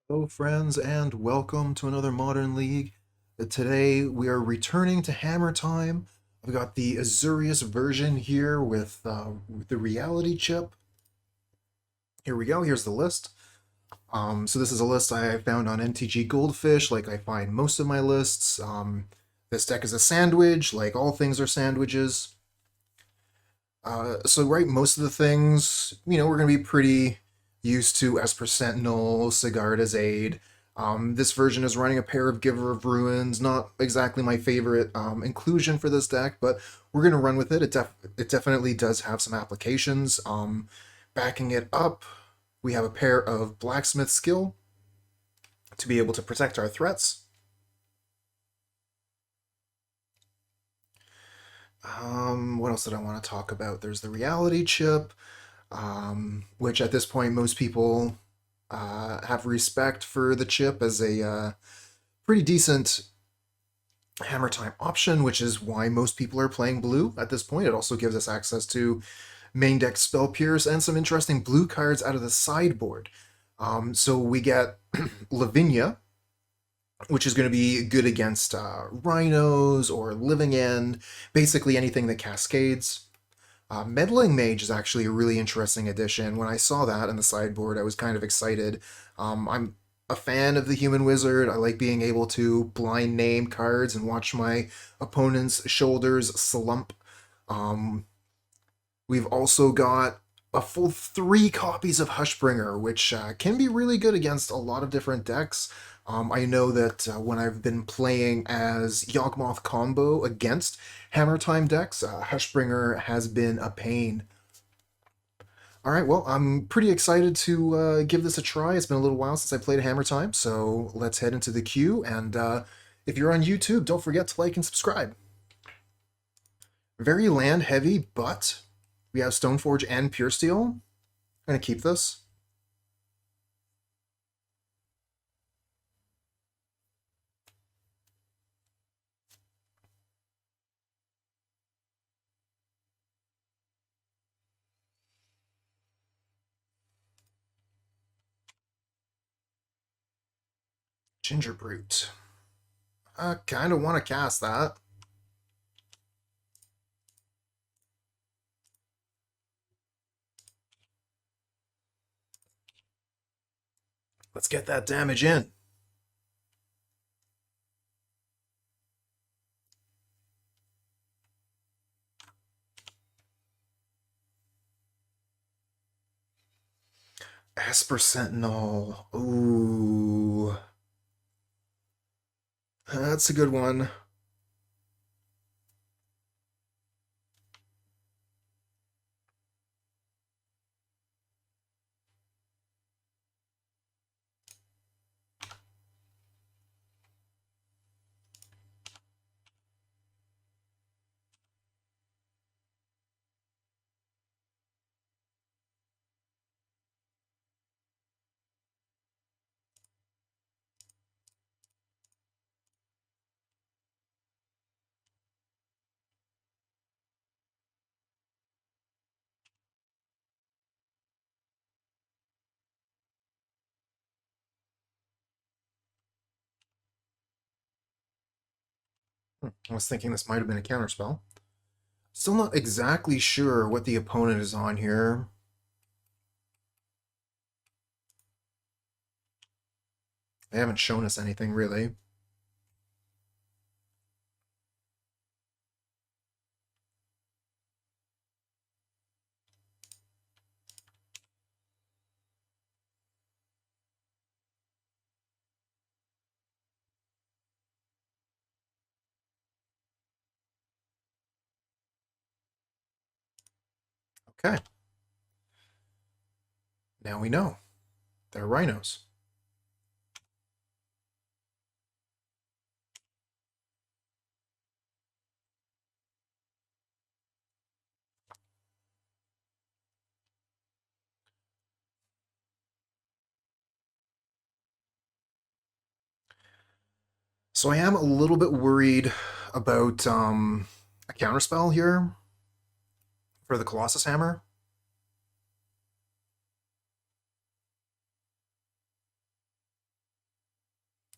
Hello, friends, and welcome to another Modern League. Today we are returning to Hammer Time. I've got the Azorius version here with the reality chip. Here we go. Here's the list. So this is a list I found on MtG Goldfish, like I find most of my lists. This deck is a sandwich, like all things are sandwiches. So most of the things, we're going to be pretty used to Esper Sentinel, Sigarda's Aid. This version is running a pair of Giver of Ruins, not exactly my favorite inclusion for this deck, but we're going to run with it. It definitely does have some applications. Backing it up, we have a pair of Blacksmith skill to be able to protect our threats. What else did I want to talk about? There's the reality chip, which at this point most people have respect for the chip as a pretty decent hammer time option, which is why most people are playing blue at this point. It also gives us access to main deck Spell Pierce and some interesting blue cards out of the sideboard. So we get Lavinia, which is going to be good against Rhinos or Living End, basically anything that cascades. Meddling Mage is actually a really interesting addition. When I saw that in the sideboard, I was kind of excited. I'm a fan of the Human Wizard. I like being able to blind name cards and watch my opponent's shoulders slump. Um, we've also got a full 3 copies of Hushbringer, which can be really good against a lot of different decks. I know that when I've been playing as Yawgmoth combo against Hammer Time decks, Hushbringer has been a pain. All right, well, I'm pretty excited to give this a try. It's been a little while since I played Hammer Time, so let's head into the queue. And if you're on YouTube, don't forget to like and subscribe. Very land heavy, but we have Stoneforge and Puresteel. I'm going to keep this. Gingerbrute. I kind of want to cast that. Let's get that damage in. Esper Sentinel. Ooh. That's a good one. I was thinking this might have been a counterspell. Still not exactly sure what the opponent is on here. They haven't shown us anything really. Okay. Now we know. They're Rhinos. So I am a little bit worried about a counterspell here for the Colossus Hammer.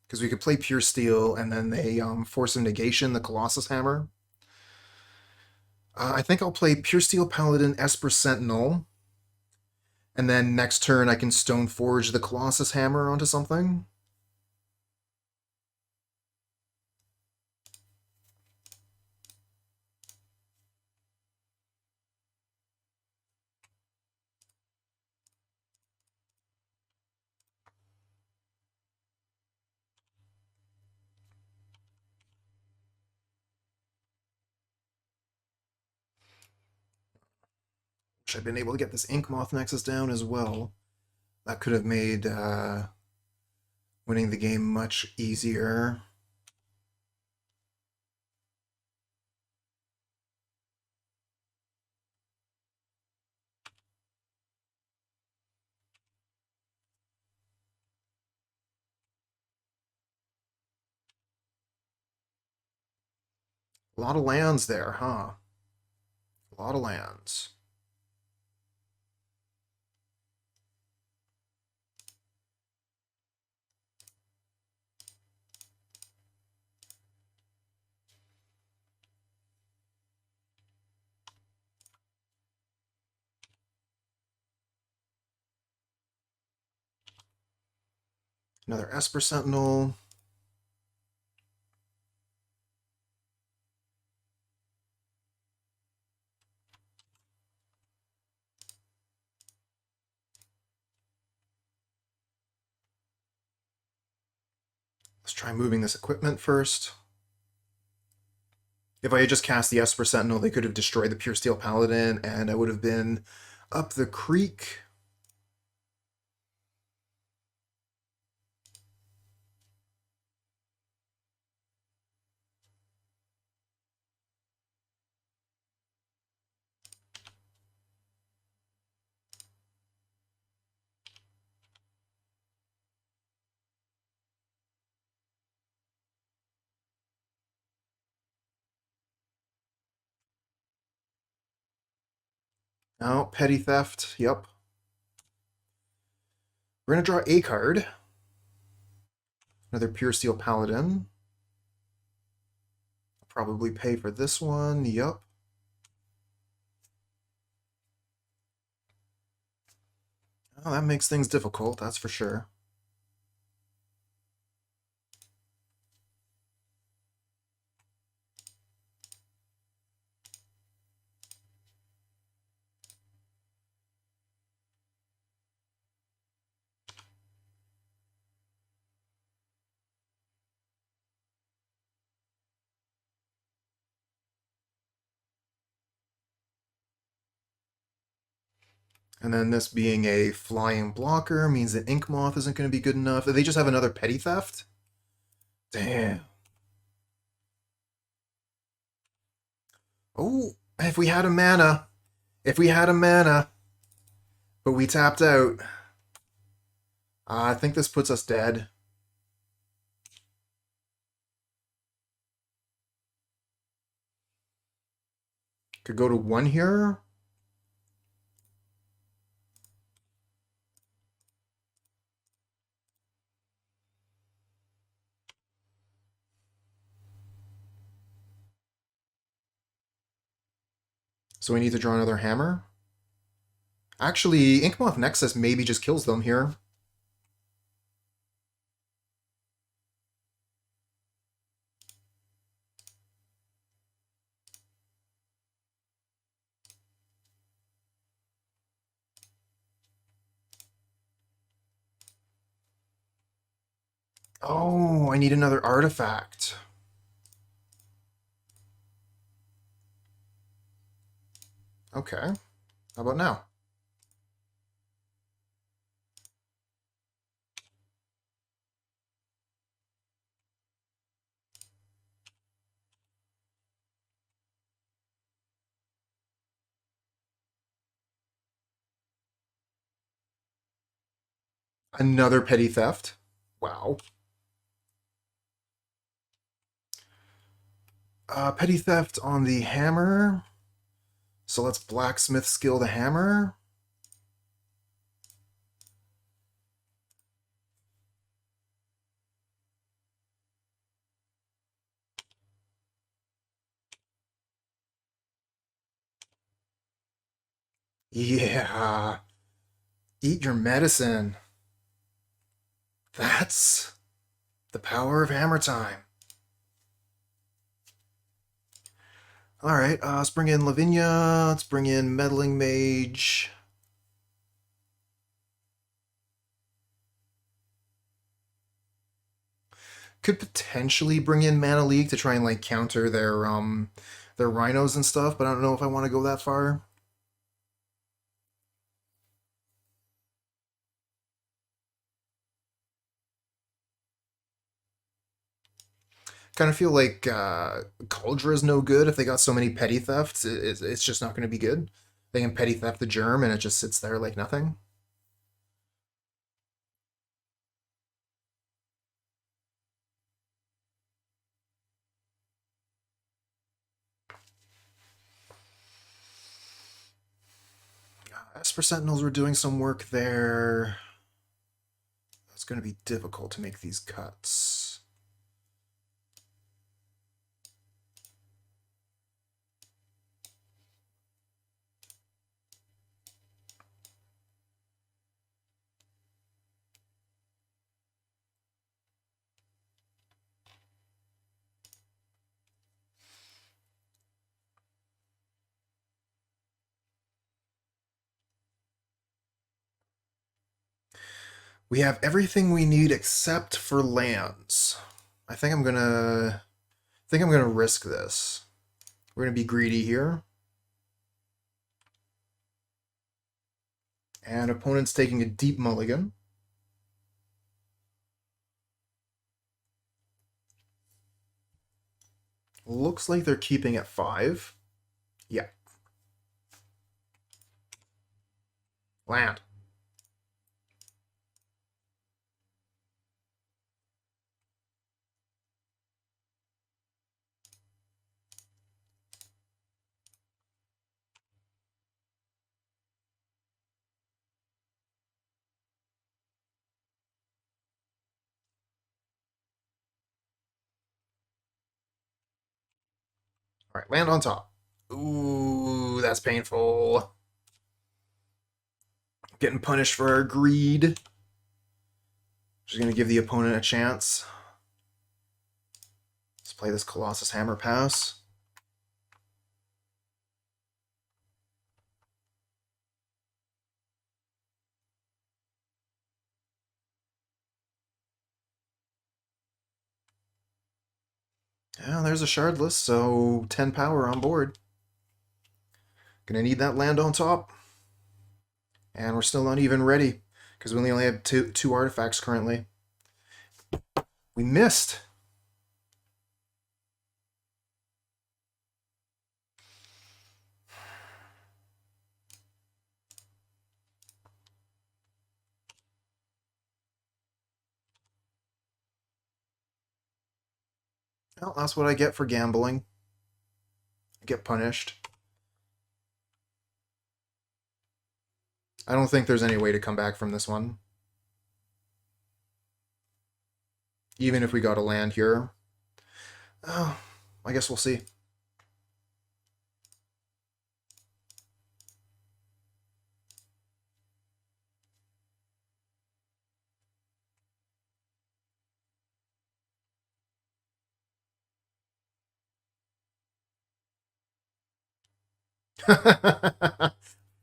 Because we could play Puresteel and then they force a negation, the Colossus Hammer. I think I'll play Puresteel Paladin, Esper Sentinel. And then next turn I can Stoneforge the Colossus Hammer onto something. Wish I'd been able to get this Inkmoth Nexus down as well. That could have made winning the game much easier. A lot of lands there, huh? A lot of lands. Another Esper Sentinel. Let's try moving this equipment first. If I had just cast the Esper Sentinel, they could have destroyed the Puresteel Paladin, and I would have been up the creek. Oh, Petty Theft, yep. We're going to draw a card. Another Puresteel Paladin. I'll probably pay for this one, yep. Oh, that makes things difficult, that's for sure. And then this being a flying blocker means that Inkmoth isn't going to be good enough. They just have another Petty Theft? Damn. Oh, if we had a mana. If we had a mana. But we tapped out. I think this puts us dead. Could go to 1 here. So we need to draw another hammer. Actually, Inkmoth Nexus maybe just kills them here. Oh, I need another artifact. Okay. How about now? Another Petty Theft. Wow. Petty Theft on the hammer. So let's Blacksmith skill the hammer. Yeah. Eat your medicine. That's the power of hammer time. Alright, let's bring in Lavinia. Let's bring in Meddling Mage. Could potentially bring in Mana League to try and like counter their Rhinos and stuff, but I don't know if I want to go that far. Kind of feel like Kaldra is no good if they got so many petty thefts. It's just not going to be good. They can petty theft the germ and it just sits there like nothing. Esper Sentinels were doing some work there. It's going to be difficult to make these cuts. We have everything we need except for lands. I think I'm gonna risk this. We're gonna be greedy here. And opponent's taking a deep mulligan. Looks like they're keeping at 5. Yeah. Land. All right, land on top. Ooh, that's painful. Getting punished for our greed. Just gonna give the opponent a chance. Let's play this Colossus Hammer pass. Yeah, there's a shardless, so 10 power on board. Gonna need that land on top. And we're still not even ready, because we only have two artifacts currently. We missed. Well, that's what I get for gambling. I get punished. I don't think there's any way to come back from this one. Even if we got a land here. Oh, I guess we'll see.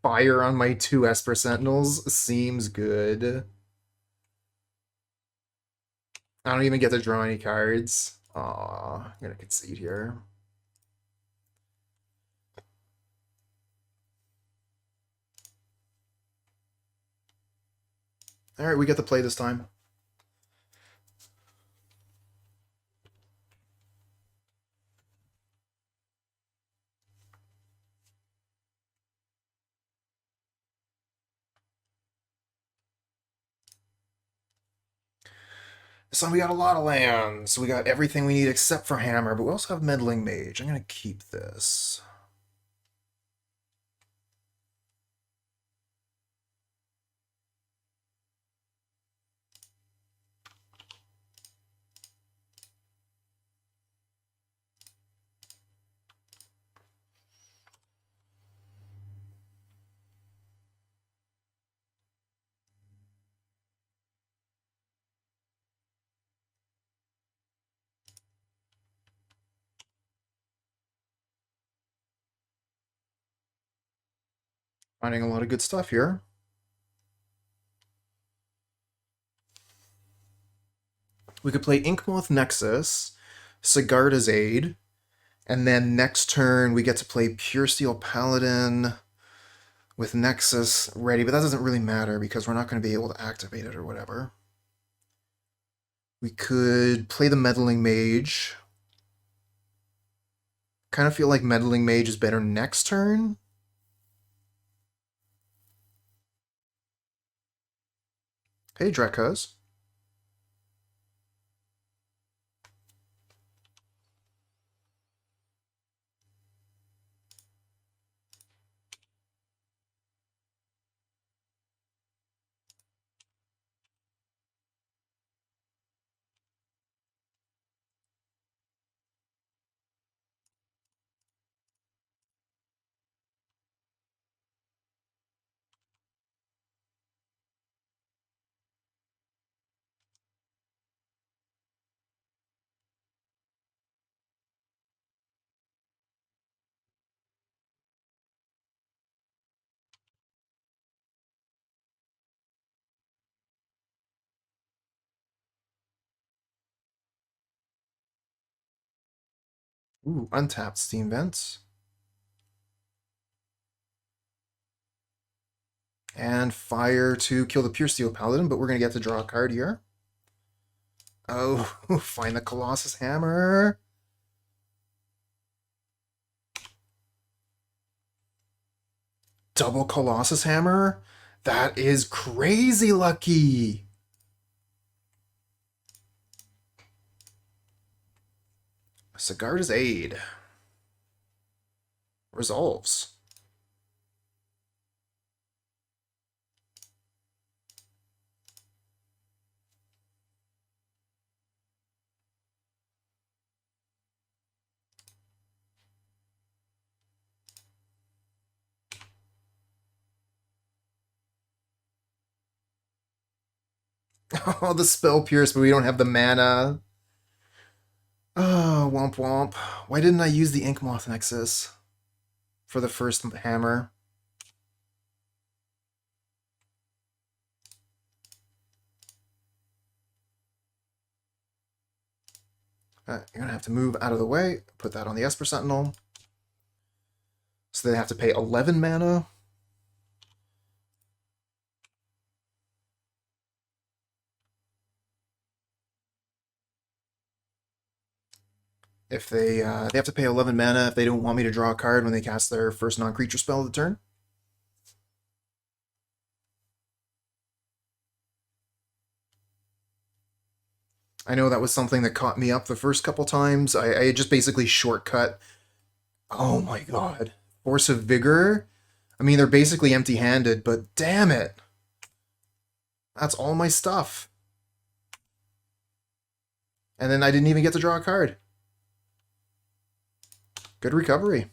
Fire on my 2 Esper Sentinels seems good. I don't even get to draw any cards. Aw, I'm gonna concede here. Alright, we get to play this time. So we got a lot of lands. We got everything we need except for Hammer, but we also have Meddling Mage. I'm gonna keep this. Finding a lot of good stuff here. We could play Inkmoth Nexus, Sigarda's Aid, and then next turn we get to play Puresteel Paladin with Nexus ready, but that doesn't really matter because we're not going to be able to activate it or whatever. We could play the Meddling Mage. Kind of feel like Meddling Mage is better next turn. Hey, Drekos. Ooh, untapped Steam Vents. And fire to kill the Puresteel Paladin, but we're going to get to draw a card here. Oh, find the Colossus Hammer. Double Colossus Hammer? That is crazy lucky. Sigarda's Aid. Resolves. Oh, the spell pierce, but we don't have the mana. Oh, womp womp. Why didn't I use the Inkmoth Nexus for the first hammer? You're going to have to move out of the way. Put that on the Esper Sentinel. So they have to pay 11 mana. If they have to pay 11 mana if they don't want me to draw a card when they cast their first non-creature spell of the turn. I know that was something that caught me up the first couple times. I just basically shortcut. Oh my god. Force of Vigor? I mean, they're basically empty-handed, but damn it! That's all my stuff. And then I didn't even get to draw a card. Good recovery.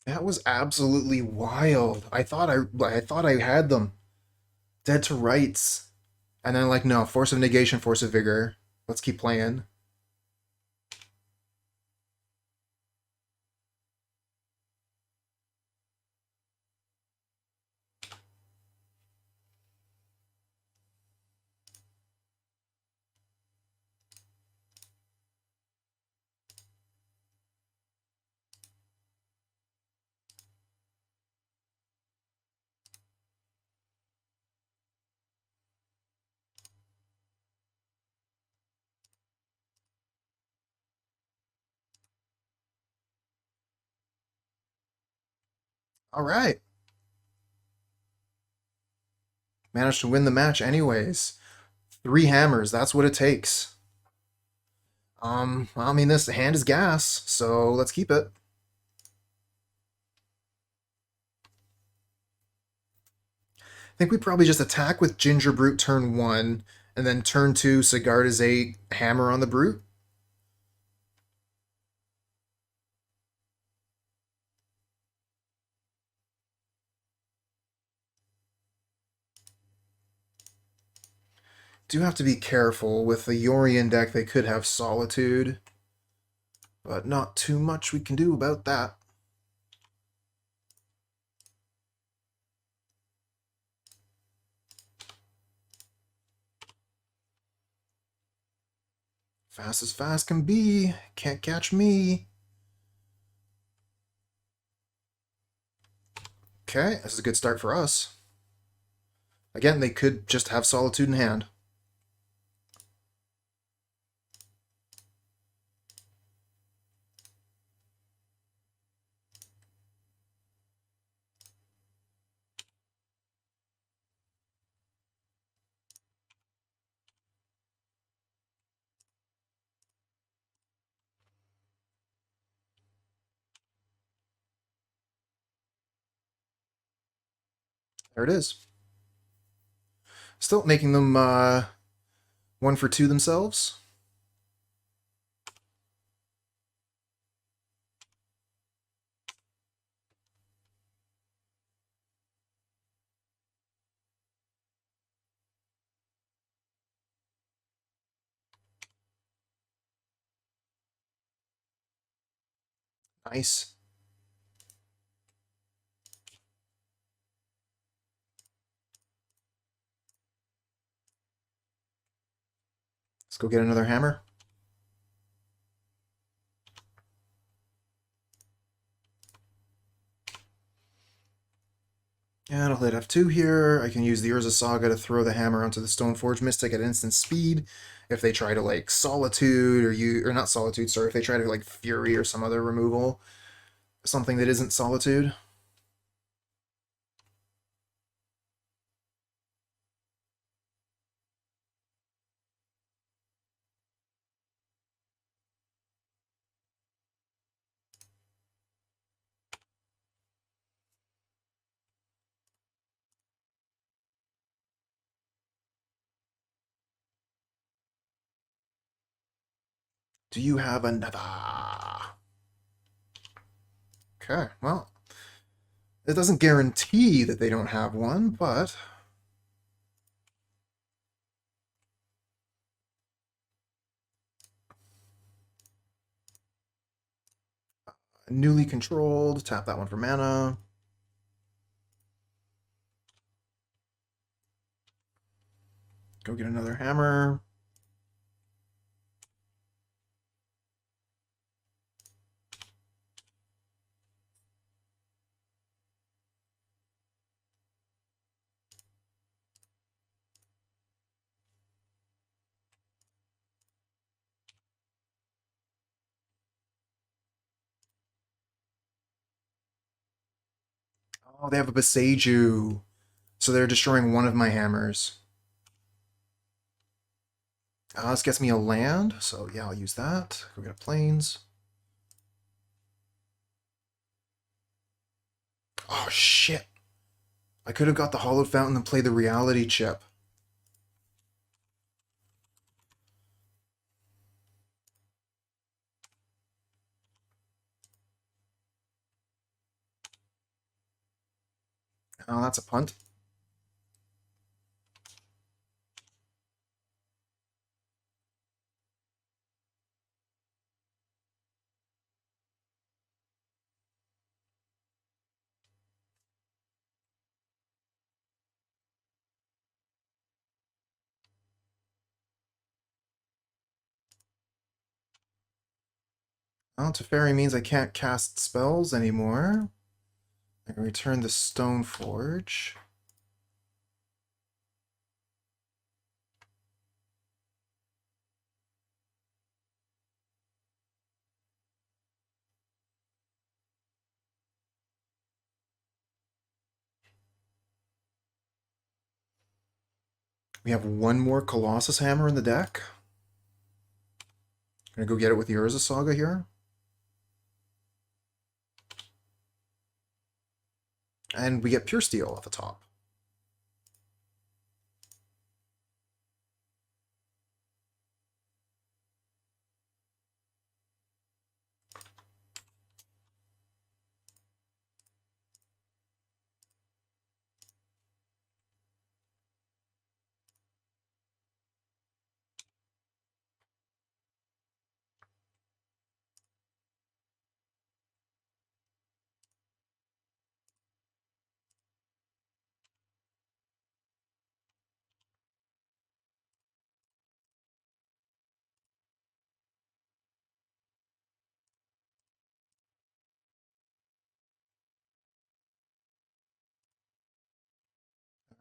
That was absolutely wild. I thought I had them. Dead to rights. And then like, no, Force of Negation, Force of Vigor. Let's keep playing. All right. Managed to win the match anyways. 3 hammers, that's what it takes. I mean, this hand is gas, so let's keep it. I think we probably just attack with Gingerbrute turn 1, and then turn 2, Sigarda's 8, hammer on the Brute. Do have to be careful. With the Yorion deck, they could have Solitude, but not too much we can do about that. Fast as fast can be. Can't catch me. Okay, this is a good start for us. Again, they could just have Solitude in hand. There it is. Still making them 1 for 2 themselves. Nice. Let's go get another hammer. And I'll hit F2 here. I can use the Urza Saga to throw the hammer onto the Stoneforge Mystic at instant speed. If they try to like Solitude or not Solitude, sorry, if they try to like Fury or some other removal, something that isn't Solitude. Do you have another? Okay, well, it doesn't guarantee that they don't have one, but newly controlled, tap that one for mana. Go get another hammer. Oh, they have a Beseiju. So they're destroying one of my hammers. This gets me a land, so yeah, I'll use that. Go get a plains. Oh, shit. I could have got the Hallowed Fountain and played the Reality Chip. Oh, that's a punt. Well, Teferi means I can't cast spells anymore. I can return the Stoneforge. We have one more Colossus Hammer in the deck. Gonna go get it with the Urza Saga here. And we get Puresteel at the top.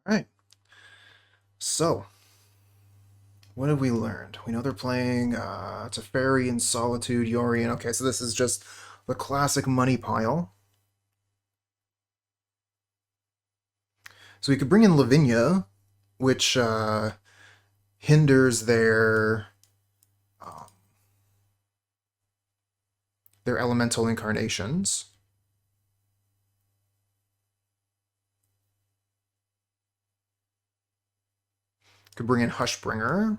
All right. So, what have we learned? We know they're playing Teferi and Solitude, Yorion. Okay, so this is just the classic money pile. So we could bring in Lavinia, which hinders their elemental incarnations. Could bring in Hushbringer.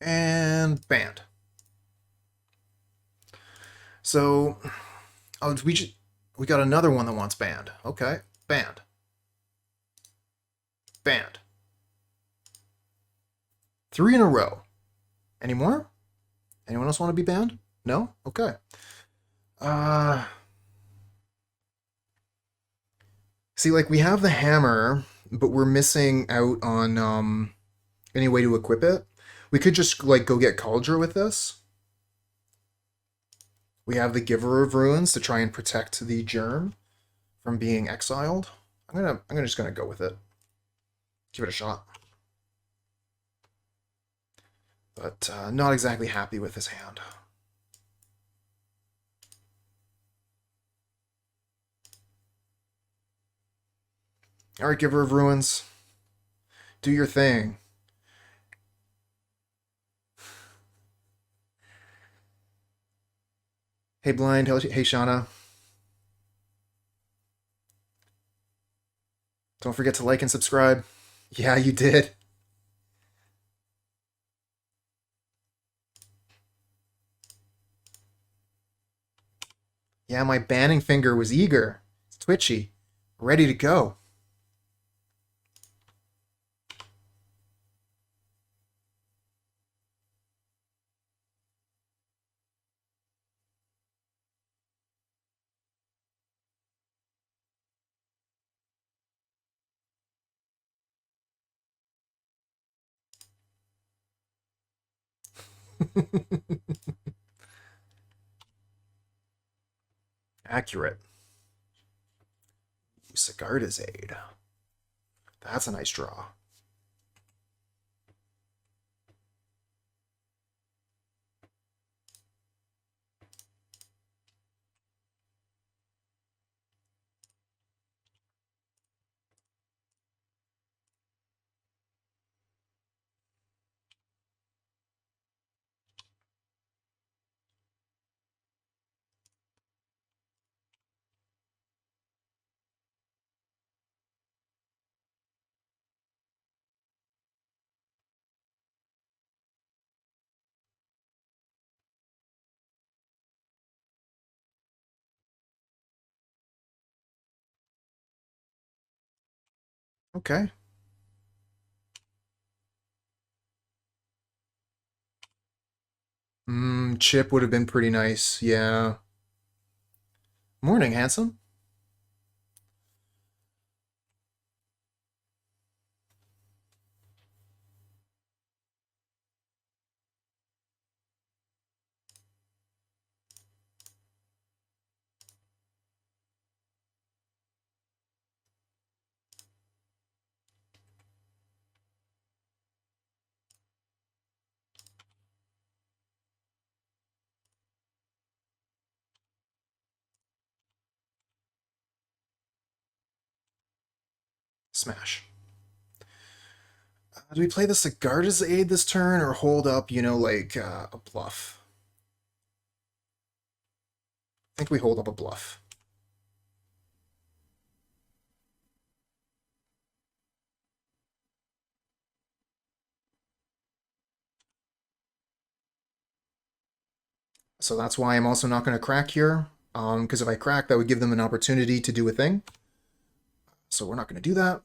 And banned. So, oh, we got another one that wants banned. Okay, banned. Banned. 3 in a row. Any more? Anyone else want to be banned? No? Okay. See, like, we have the hammer, but we're missing out on any way to equip it. We could just, like, go get Kaldra with this. We have the Giver of Ruins to try and protect the germ from being exiled. I'm just gonna go with it. Give it a shot. But not exactly happy with this hand. Alright, Giver of Ruins. Do your thing. Hey Blind, hey Shauna. Don't forget to like and subscribe. Yeah, you did. Yeah, my banning finger was eager. It's twitchy. Ready to go. Accurate. Sigarda's Aid. That's a nice draw. Okay. Chip would have been pretty nice. Yeah. Morning, handsome. Smash. Do we play the Sigarda's Aid this turn or hold up, you know, like a bluff? I think we hold up a bluff. So that's why I'm also not going to crack here, because if I crack, that would give them an opportunity to do a thing. So we're not going to do that.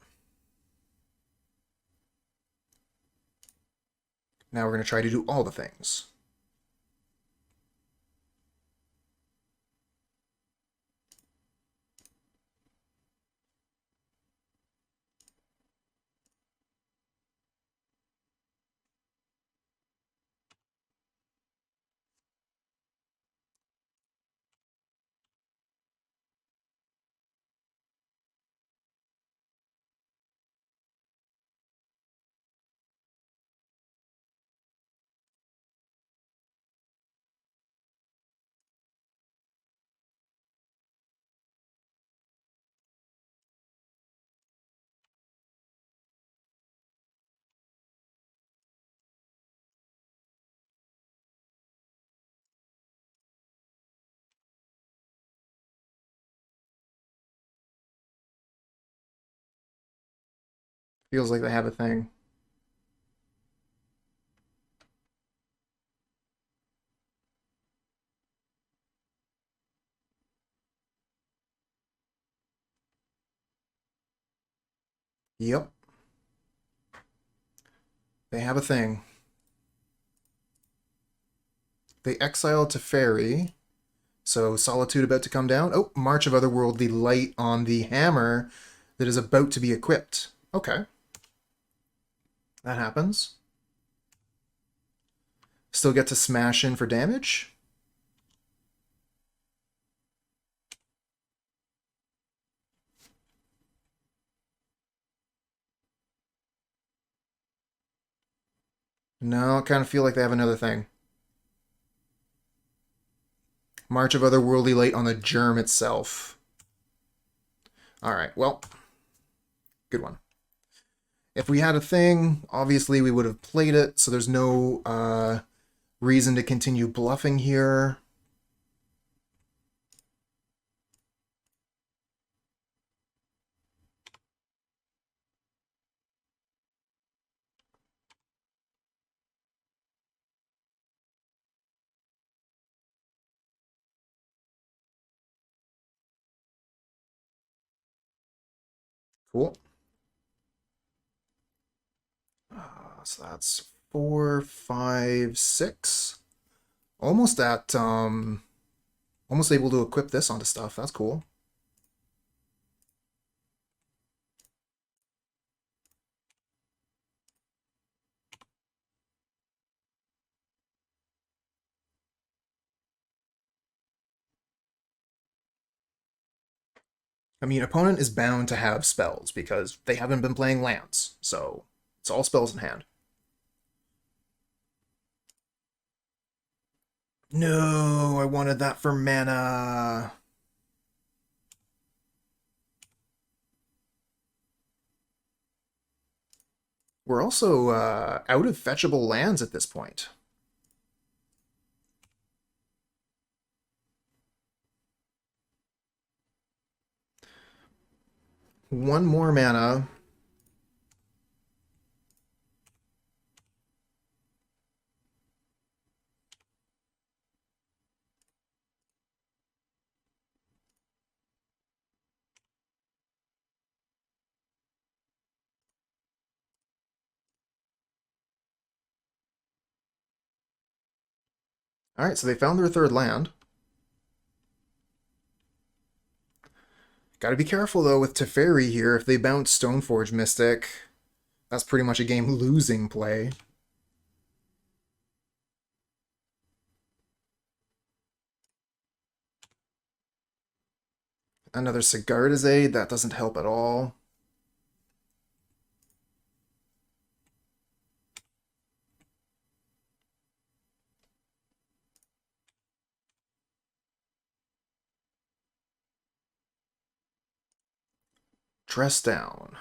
Now we're going to try to do all the things. Feels like they have a thing. Yep. They have a thing. They exile Teferi. So Solitude about to come down. Oh, March of Otherworldly Light on the hammer that is about to be equipped. Okay. That happens. Still get to smash in for damage. No, I kind of feel like they have another thing. March of Otherworldly Light on the germ itself. Alright, well, good one. If we had a thing, obviously we would have played it, so there's no reason to continue bluffing here. Cool. So that's 4, 5, 6. Almost at, almost able to equip this onto stuff. That's cool. I mean, opponent is bound to have spells because they haven't been playing lands, so it's all spells in hand. No, I wanted that for mana. We're also out of fetchable lands at this point. One more mana. Alright, so they found their third land. Gotta be careful, though, with Teferi here. If they bounce Stoneforge Mystic, that's pretty much a game-losing play. Another Sigarda's Aid, that doesn't help at all. Dress down.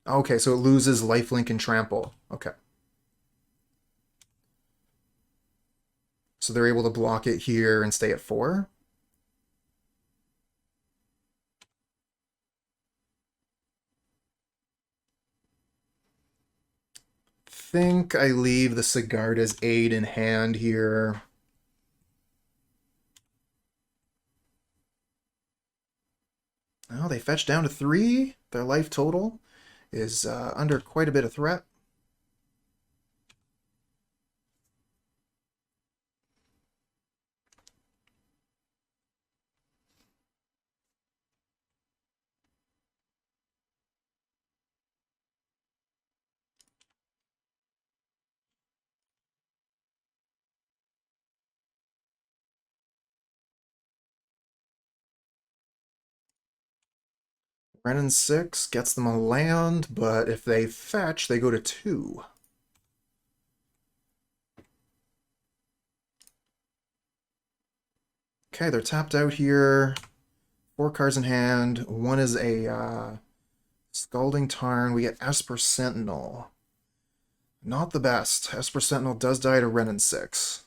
Okay, so it loses lifelink and trample. Okay. So they're able to block it here and stay at 4. Think I leave the Sigarda's aid in hand here. Oh, they fetch down to 3. Their life total is under quite a bit of threat. Renin 6 gets them a land, but if they fetch, they go to 2. Okay, they're tapped out here. 4 cards in hand. One is a Scalding Tarn. We get Esper Sentinel. Not the best. Esper Sentinel does die to Renin 6.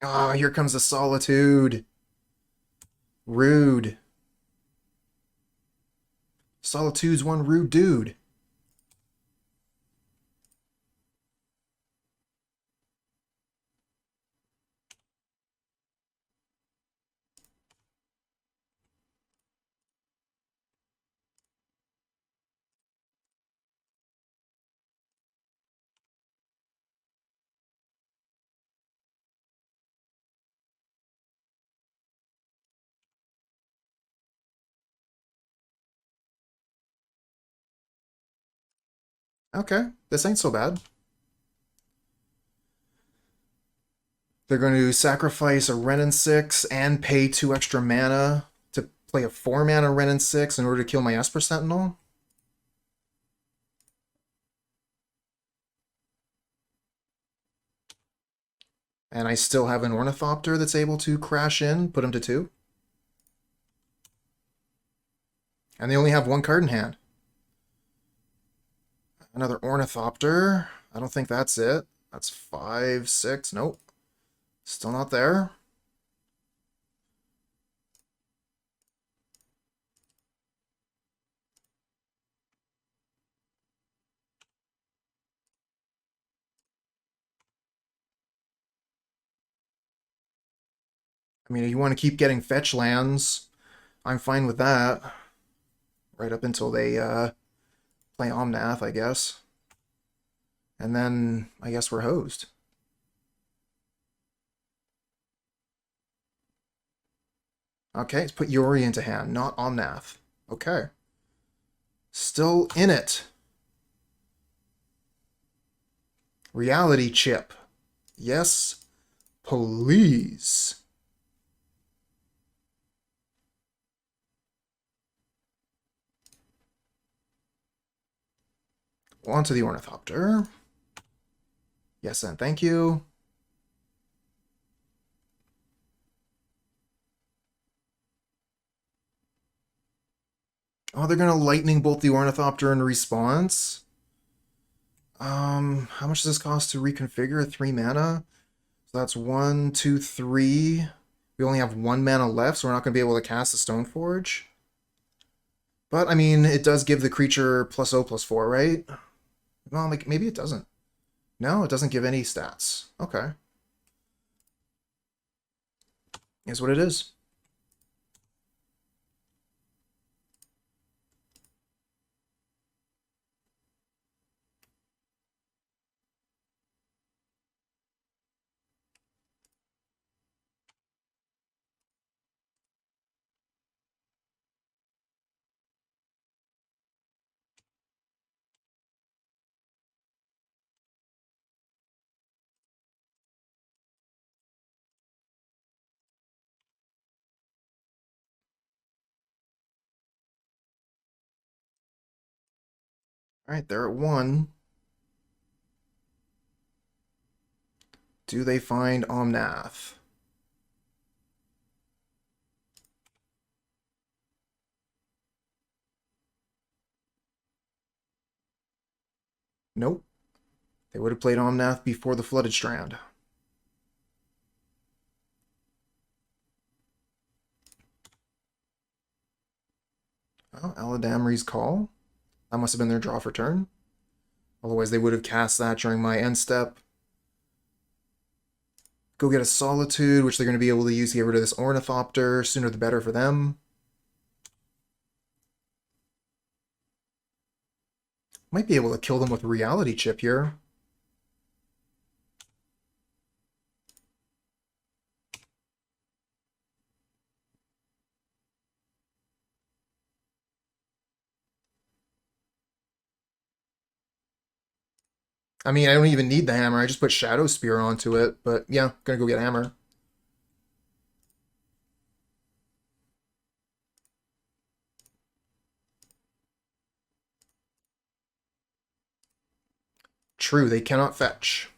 Ah, here comes the Solitude. Rude. Solitude's one rude dude. Okay, this ain't so bad. They're going to sacrifice a Renin 6 and pay 2 extra mana to play a 4 mana Renin 6 in order to kill my Esper Sentinel. And I still have an Ornithopter that's able to crash in, put him to 2. And they only have 1 card in hand. Another Ornithopter. I don't think that's it. That's 5, 6. Nope. Still not there. I mean, if you want to keep getting fetch lands, I'm fine with that. Right up until they play Omnath, I guess. And then I guess we're hosed. Okay, let's put Yorion into hand, not Omnath. Okay. Still in it. Reality chip. Yes, please. On to the Ornithopter. Yes, and thank you. Oh, they're going to Lightning Bolt the Ornithopter in response. How much does this cost to reconfigure? 3 mana? So that's 1, 2, 3. We only have 1 mana left, so we're not going to be able to cast the Stoneforge. But, I mean, it does give the creature +0/+4, right? Well, like, maybe it doesn't. No, it doesn't give any stats. Okay. Is what it is. Alright, they're at 1. Do they find Omnath? Nope. They would have played Omnath before the Flooded Strand. Oh, Aladamri's Call. That must have been their draw for turn. Otherwise, they would have cast that during my end step. Go get a Solitude, which they're going to be able to use to get rid of this Ornithopter. Sooner the better for them. Might be able to kill them with Reality Chip here. I mean, I don't even need the hammer. I just put Shadowspear onto it. But yeah, gonna go get hammer. True, they cannot fetch.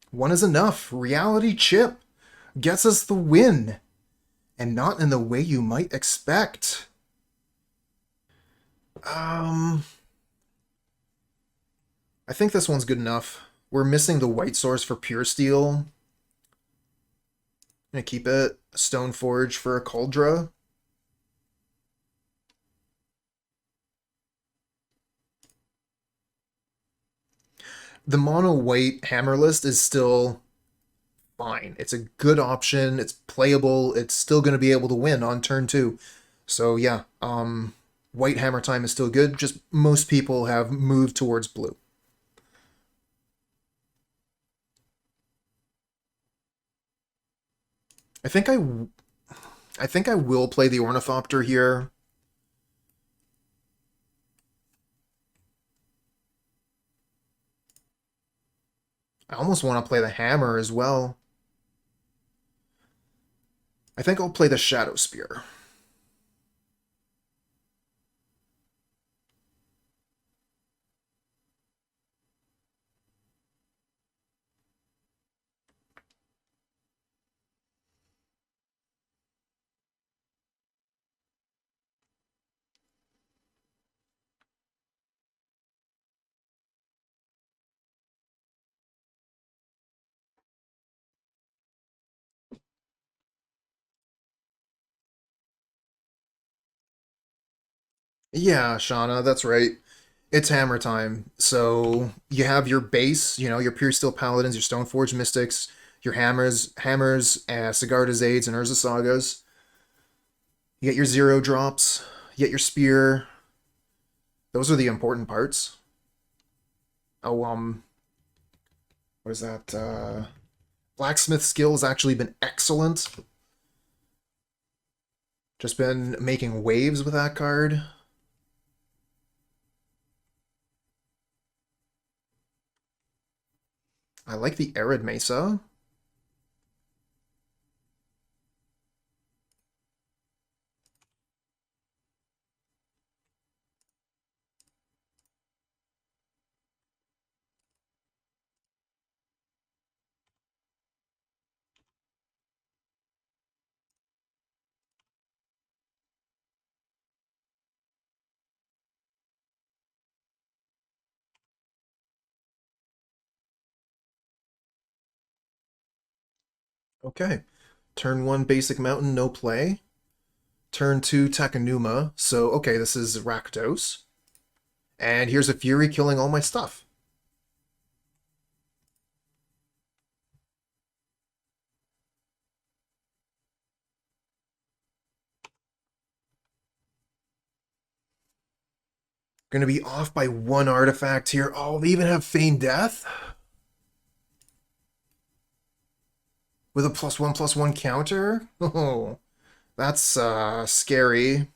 One is enough. Reality Chip gets us the win. And not in the way you might expect. I think this one's good enough. We're missing the white source for Puresteel. Gonna keep it. Stoneforge for a Kaldra. The mono white hammer list is still fine. It's a good option. It's playable. It's still going to be able to win on turn 2. So yeah, white hammer time is still good. Just most people have moved towards blue. I think I will play the Ornithopter here. I almost want to play the hammer as well. I think I'll play the Shadowspear. Yeah, Shauna, that's right. It's hammer time. So you have your base, your Puresteel Paladins, your Stoneforge Mystics, your hammers, Sigarda's Aids, and Urza Sagas. You get your 0 drops, you get your spear. Those are the important parts. Oh, what is that? Blacksmith skill has actually been excellent. Just been making waves with that card. I like the Arid Mesa. Okay. Turn 1 Basic Mountain, no play. Turn 2 Takenuma. So, okay, this is Rakdos. And here's a Fury killing all my stuff. Gonna be off by 1 artifact here. Oh, they even have Feigned Death? With a +1/+1 counter? Oh, that's scary.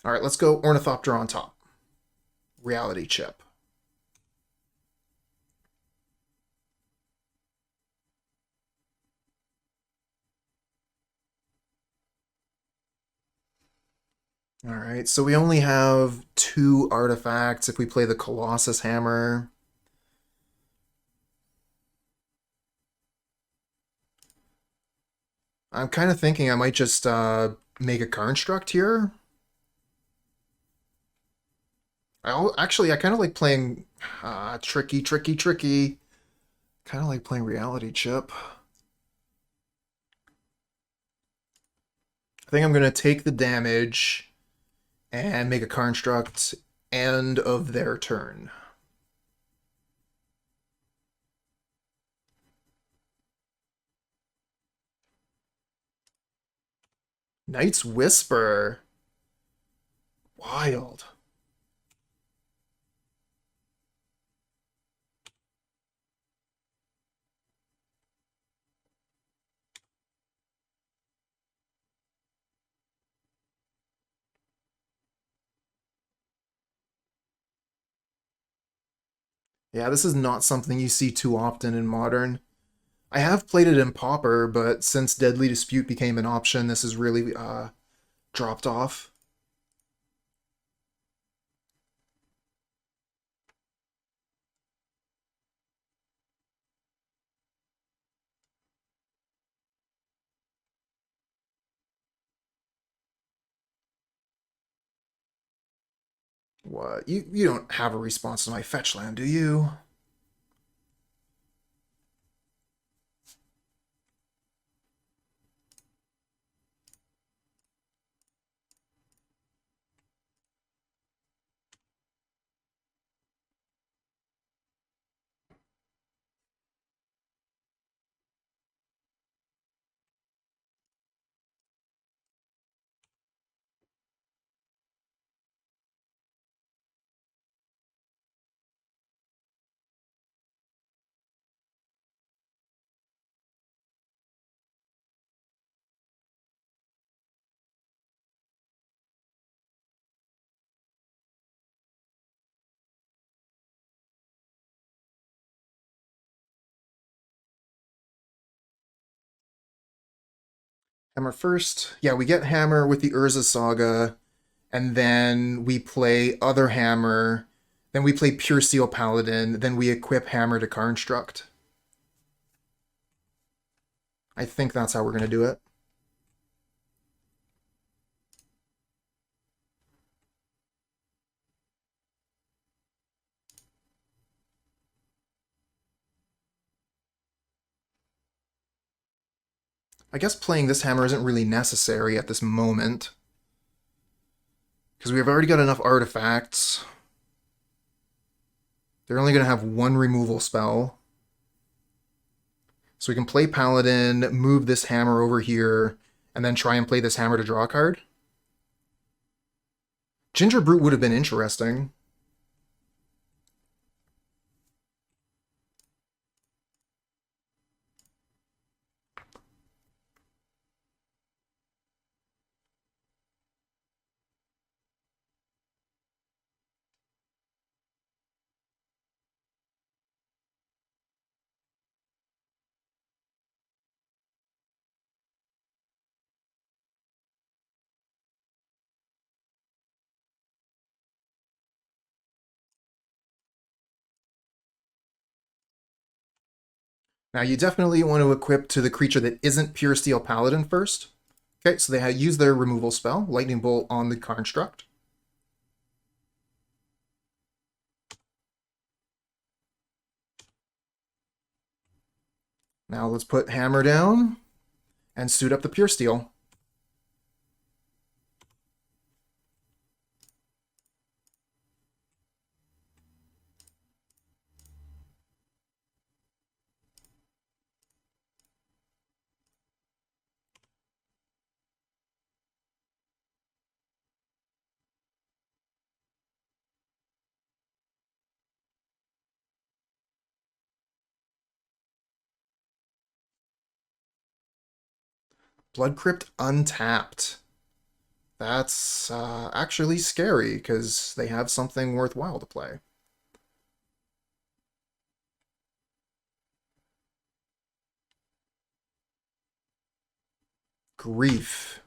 Alright, let's go Ornithopter on top. Reality Chip. Alright, so we only have 2 artifacts if we play the Colossus Hammer. I'm kind of thinking I might just make a construct here. Actually, I kind of like playing tricky, tricky, tricky. Kind of like playing Reality Chip. I think I'm going to take the damage and make a construct end of their turn. Knight's Whisper. Wild. Yeah, this is not something you see too often in Modern. I have played it in Pauper, but since Deadly Dispute became an option, this has really dropped off. What? You don't have a response to my fetch land, do you? Hammer first. Yeah, we get Hammer with the Urza Saga, and then we play other Hammer, then we play Puresteel Paladin, then we equip Hammer to Construct. I think that's how we're going to do it. I guess playing this Hammer isn't really necessary at this moment, because we've already got enough artifacts. They're only going to have 1 removal spell. So we can play Paladin, move this Hammer over here, and then try and play this Hammer to draw a card. Gingerbrute would have been interesting. Now you definitely want to equip to the creature that isn't Puresteel Paladin first. Okay, so they use their removal spell, Lightning Bolt on the construct. Now let's put Hammer down and suit up the Puresteel. Blood Crypt untapped. That's actually scary because they have something worthwhile to play. Grief.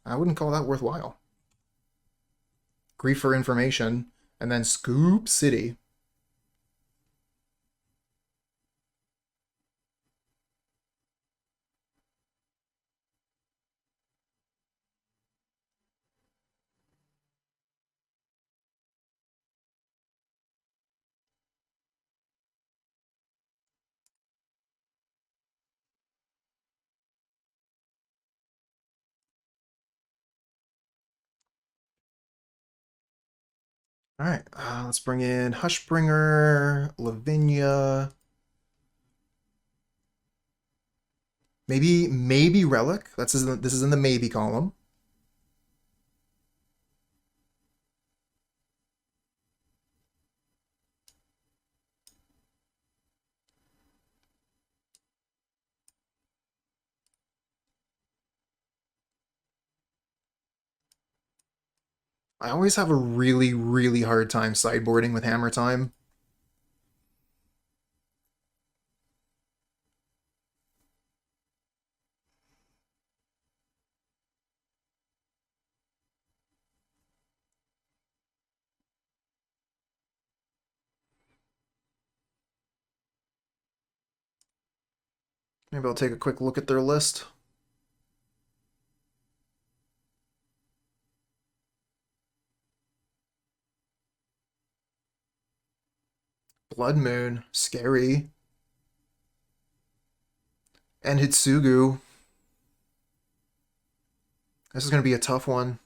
I wouldn't call that worthwhile. Grief for information, and then Scoop City. All right, let's bring in Hushbringer, Lavinia, maybe Relic. This is in the maybe column. I always have a really hard time sideboarding with Hammer Time. Maybe I'll take a quick look at their list. Blood Moon, scary. And Hitsugu. This is going to be a tough one.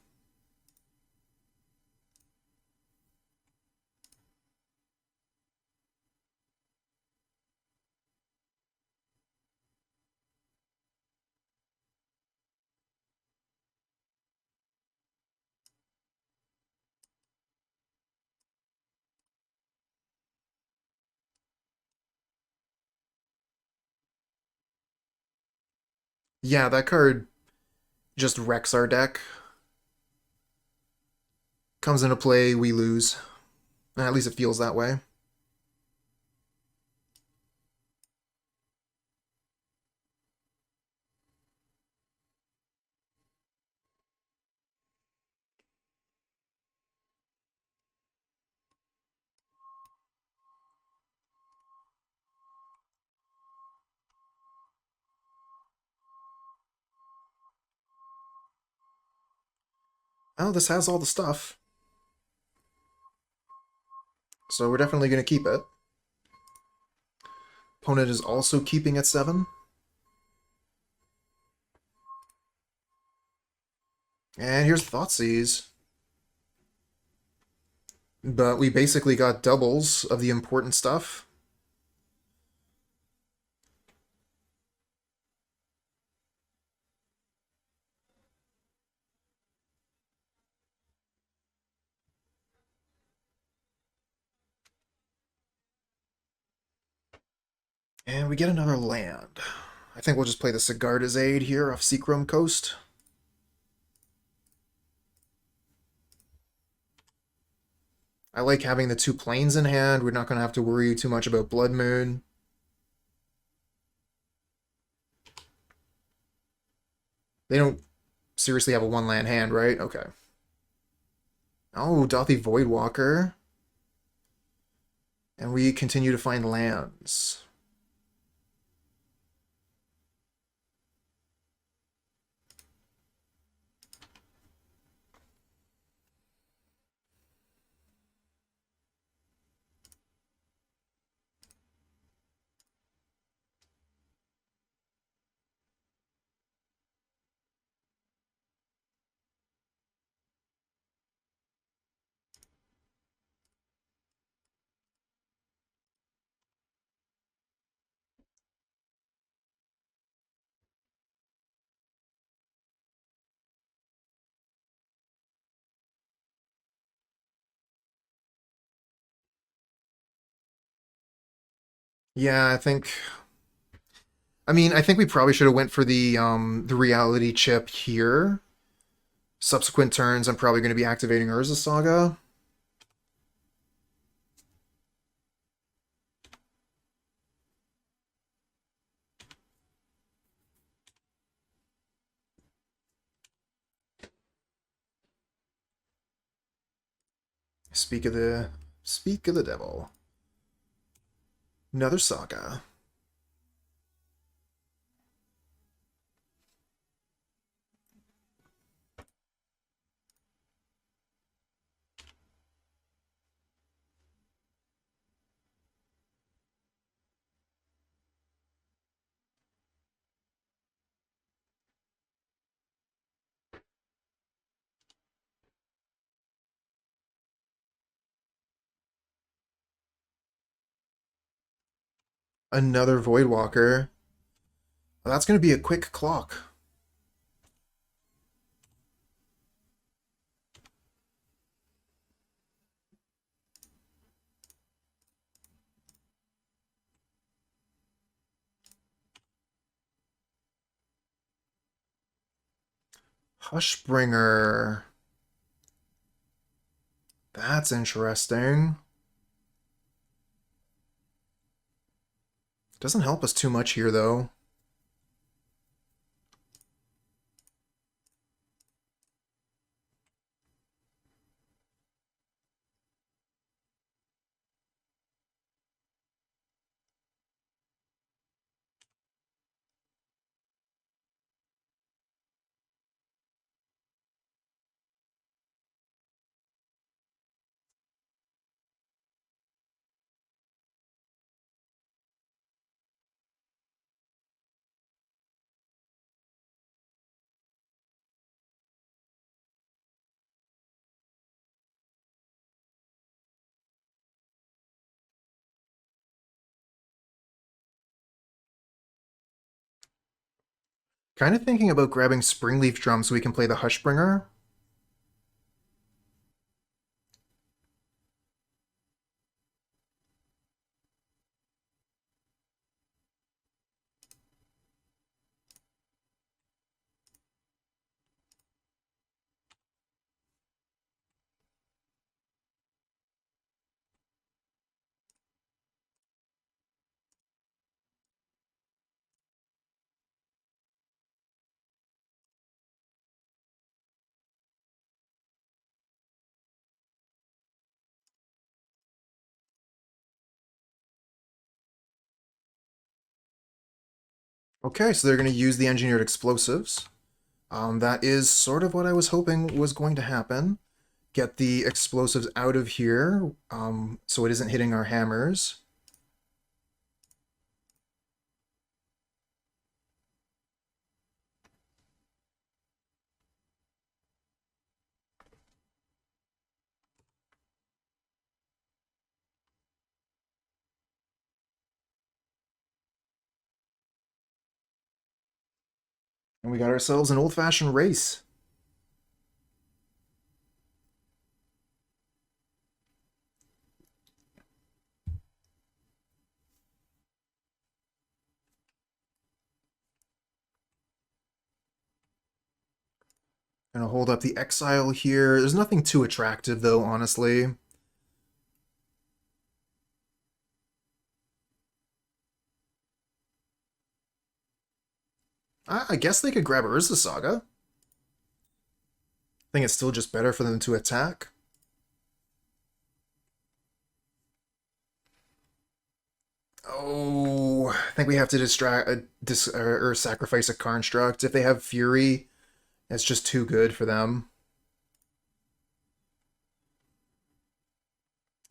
Yeah, that card just wrecks our deck. Comes into play, we lose. At least it feels that way. Oh, this has all the stuff. So we're definitely going to keep it. Opponent is also keeping at 7. And here's Thoughtseize. But we basically got doubles of the important stuff. And we get another land. I think we'll just play the Sigarda's Aid here off Seachrome Coast. I like having the 2 planes in hand. We're not going to have to worry too much about Blood Moon. They don't seriously have a 1-land hand, right? Okay. Oh, Dothy Voidwalker. And we continue to find lands. Yeah, I think we probably should have went for the reality chip here. Subsequent turns, I'm probably going to be activating Urza Saga. Speak of the devil. Another Saga. Another Voidwalker. Well, that's going to be a quick clock. Hushbringer. That's interesting. Doesn't help us too much here, though. Kind of thinking about grabbing Springleaf Drum so we can play the Hushbringer. Okay, so they're going to use the engineered explosives. That is sort of what I was hoping was going to happen. Get the explosives out of here so it isn't hitting our hammers. And we got ourselves an old-fashioned race. Gonna hold up the Exile here. There's nothing too attractive, though, honestly. I guess they could grab Urza Saga. I think it's still just better for them to attack. Oh, I think we have to or sacrifice a construct. If they have Fury, it's just too good for them.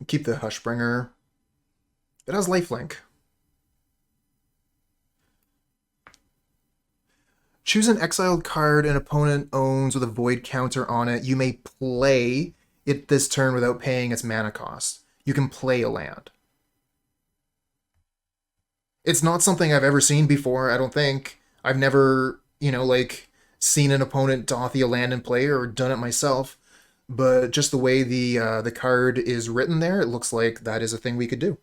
Keep the Hushbringer. It has lifelink. Choose an exiled card an opponent owns with a void counter on it. You may play it this turn without paying its mana cost. You can play a land. It's not something I've ever seen before, I don't think. I've never, like, seen an opponent Dothia land in play or done it myself. But just the way the card is written there, it looks like that is a thing we could do.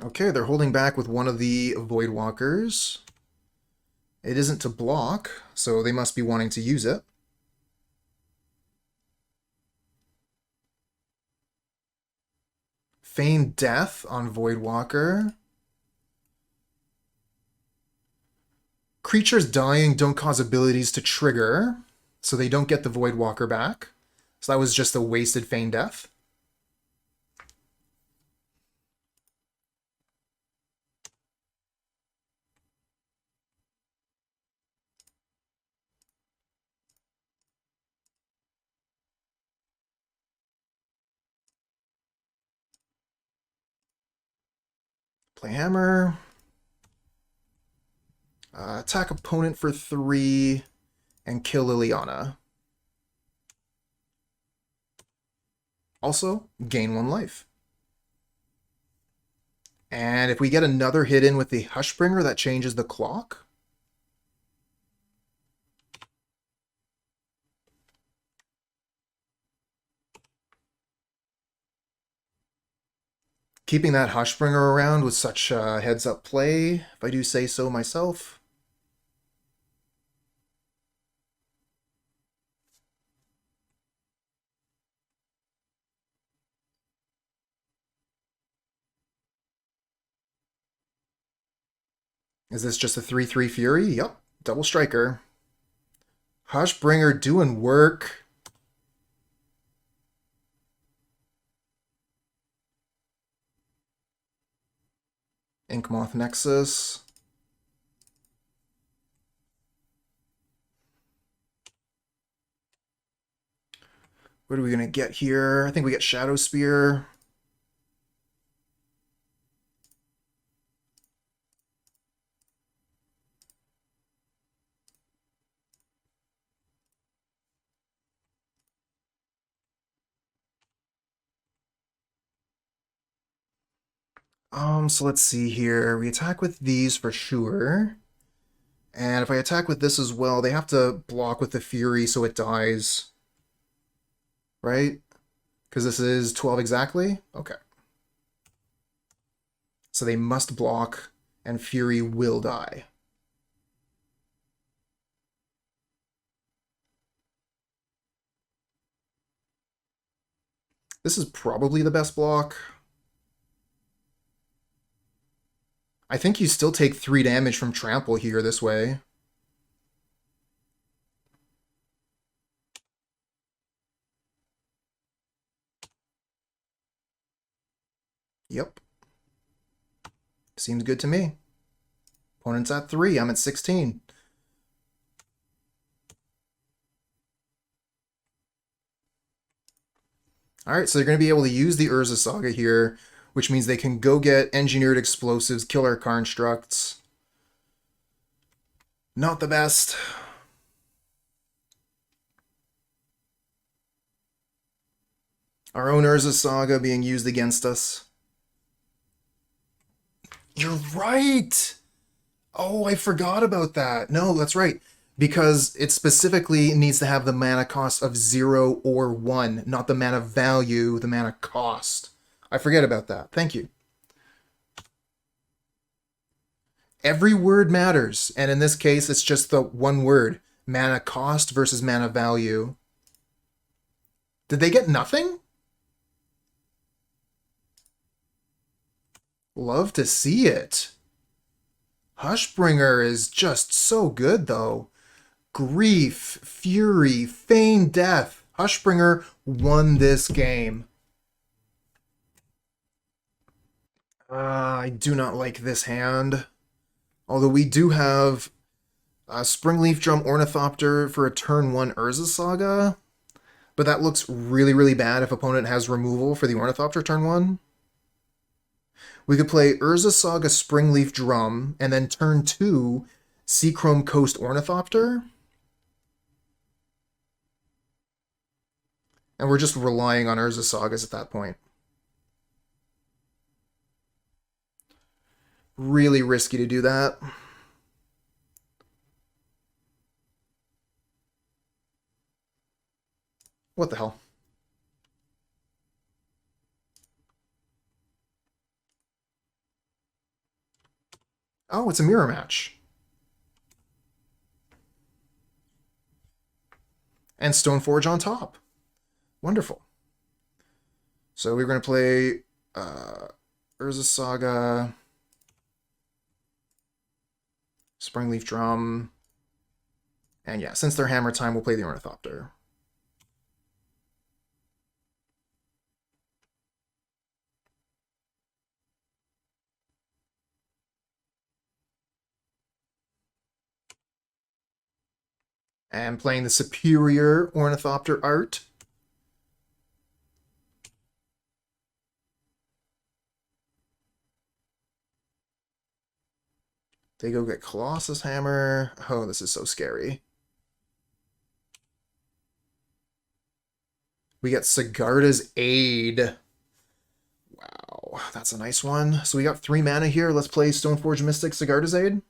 Okay, they're holding back with one of the Voidwalkers. It isn't to block, so they must be wanting to use it. Feign Death on Voidwalker. Creatures dying don't cause abilities to trigger, so they don't get the Voidwalker back. So that was just a wasted Feign Death. Play Hammer. Attack opponent for 3 and kill Liliana. Also, gain 1 life. And if we get another hit in with the Hushbringer, that changes the clock. Keeping that Hushbringer around with such heads-up play, if I do say so myself. Is this just a 3/3 Fury? Yep, double striker. Hushbringer doing work. Inkmoth Nexus. What are we going to get here? I think we get Shadowspear. So let's see here. We attack with these for sure. And if I attack with this as well, they have to block with the Fury so it dies. Right? Because this is 12 exactly? Okay. So they must block, and Fury will die. This is probably the best block. I think you still take 3 damage from Trample here this way. Yep. Seems good to me. Opponent's at 3, I'm at 16. Alright, so they're going to be able to use the Urza Saga here, which means they can go get Engineered Explosives, kill our Constructs. Not the best. Our own Urza Saga being used against us. You're right! Oh, I forgot about that. No, that's right. Because it specifically needs to have the mana cost of 0 or 1, not the mana value, the mana cost. I forget about that. Thank you. Every word matters, and in this case, it's just the one word. Mana cost versus mana value. Did they get nothing? Love to see it. Hushbringer is just so good, though. Grief, Fury, Feign Death. Hushbringer won this game. I do not like this hand. Although we do have Springleaf Drum Ornithopter for a turn 1 Urza Saga. But that looks really, really bad if opponent has removal for the Ornithopter turn 1. We could play Urza Saga Springleaf Drum, and then turn 2, Seachrome Coast Ornithopter. And we're just relying on Urza Sagas at that point. Really risky to do that. What the hell? Oh, it's a mirror match. And Stoneforge on top. Wonderful. So we're going to play Urza Saga. Springleaf Drum. And yeah, since they're hammer time, we'll play the Ornithopter. And playing the superior Ornithopter art. They go get Colossus Hammer. Oh, this is so scary. We get Sigarda's Aid. Wow, that's a nice one. So we got 3 mana here. Let's play Stoneforge Mystic, Sigarda's Aid.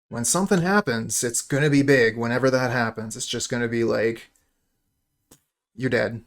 When something happens, it's going to be big. Whenever that happens, it's just going to be like, you're dead.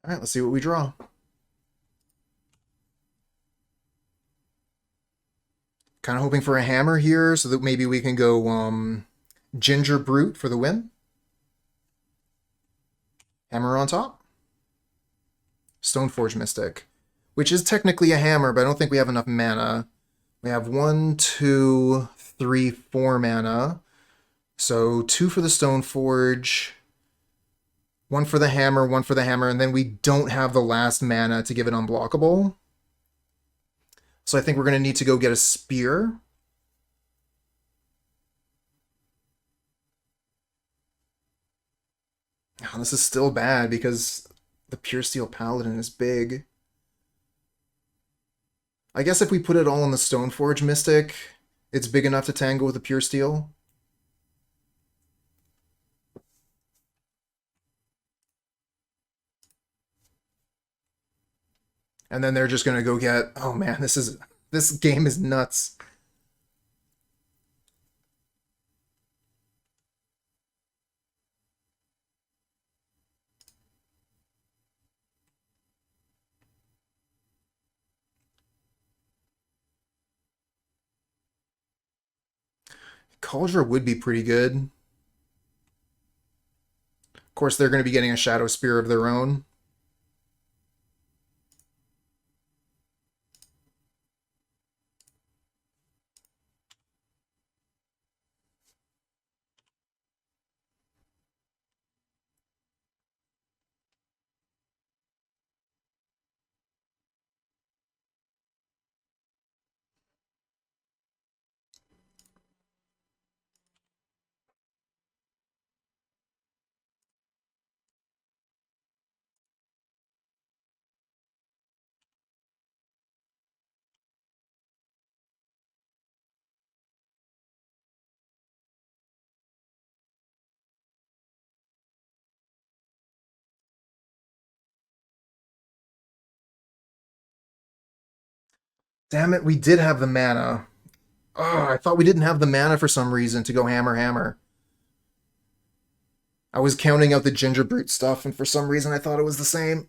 All right, let's see what we draw. Kind of hoping for a hammer here so that maybe we can go Gingerbrute for the win. Hammer on top. Stoneforge Mystic, which is technically a hammer, but I don't think we have enough mana. We have 1, 2, 3, 4 mana. So 2 for the Stoneforge, 1 for the hammer, 1 for the hammer, and then we don't have the last mana to give it unblockable. So I think we're going to need to go get a spear. Oh, this is still bad because the Puresteel Paladin is big. I guess if we put it all in the Stoneforge Mystic, it's big enough to tangle with the Puresteel. And then they're just going to go get... Oh man, this game is nuts. Kaldra would be pretty good. Of course, they're going to be getting a Shadowspear of their own. Damn it, we did have the mana. Oh, I thought we didn't have the mana for some reason to go hammer hammer. I was counting out the Gingerbrute stuff, and for some reason I thought it was the same.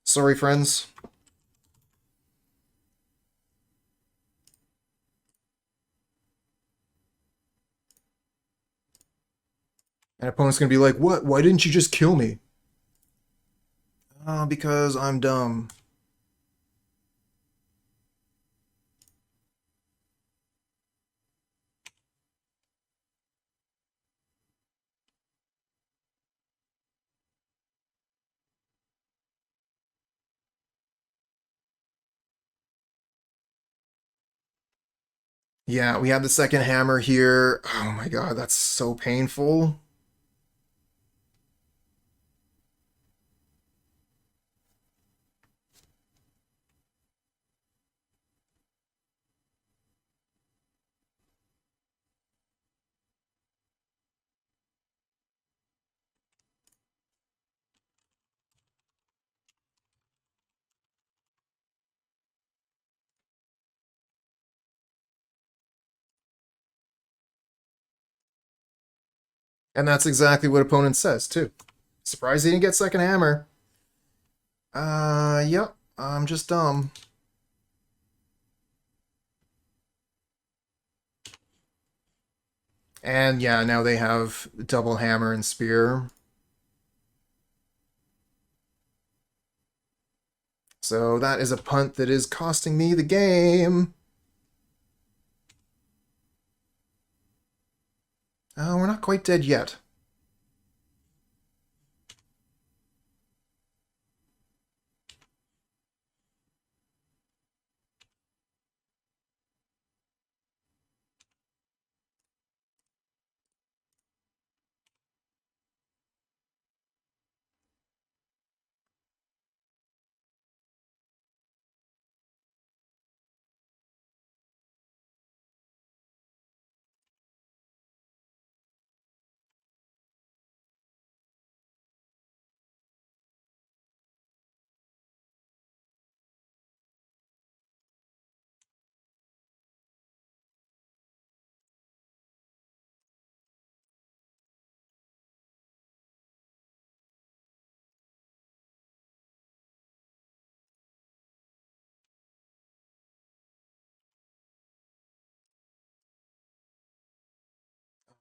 Sorry, friends. An opponent's gonna be like, what? Why didn't you just kill me? Because I'm dumb. Yeah, we have the second hammer here. Oh my god, that's so painful. And that's exactly what opponent says, too. Surprised he didn't get second hammer. Yep. I'm just dumb. And yeah, now they have double hammer and spear. So that is a punt that is costing me the game. Oh, we're not quite dead yet.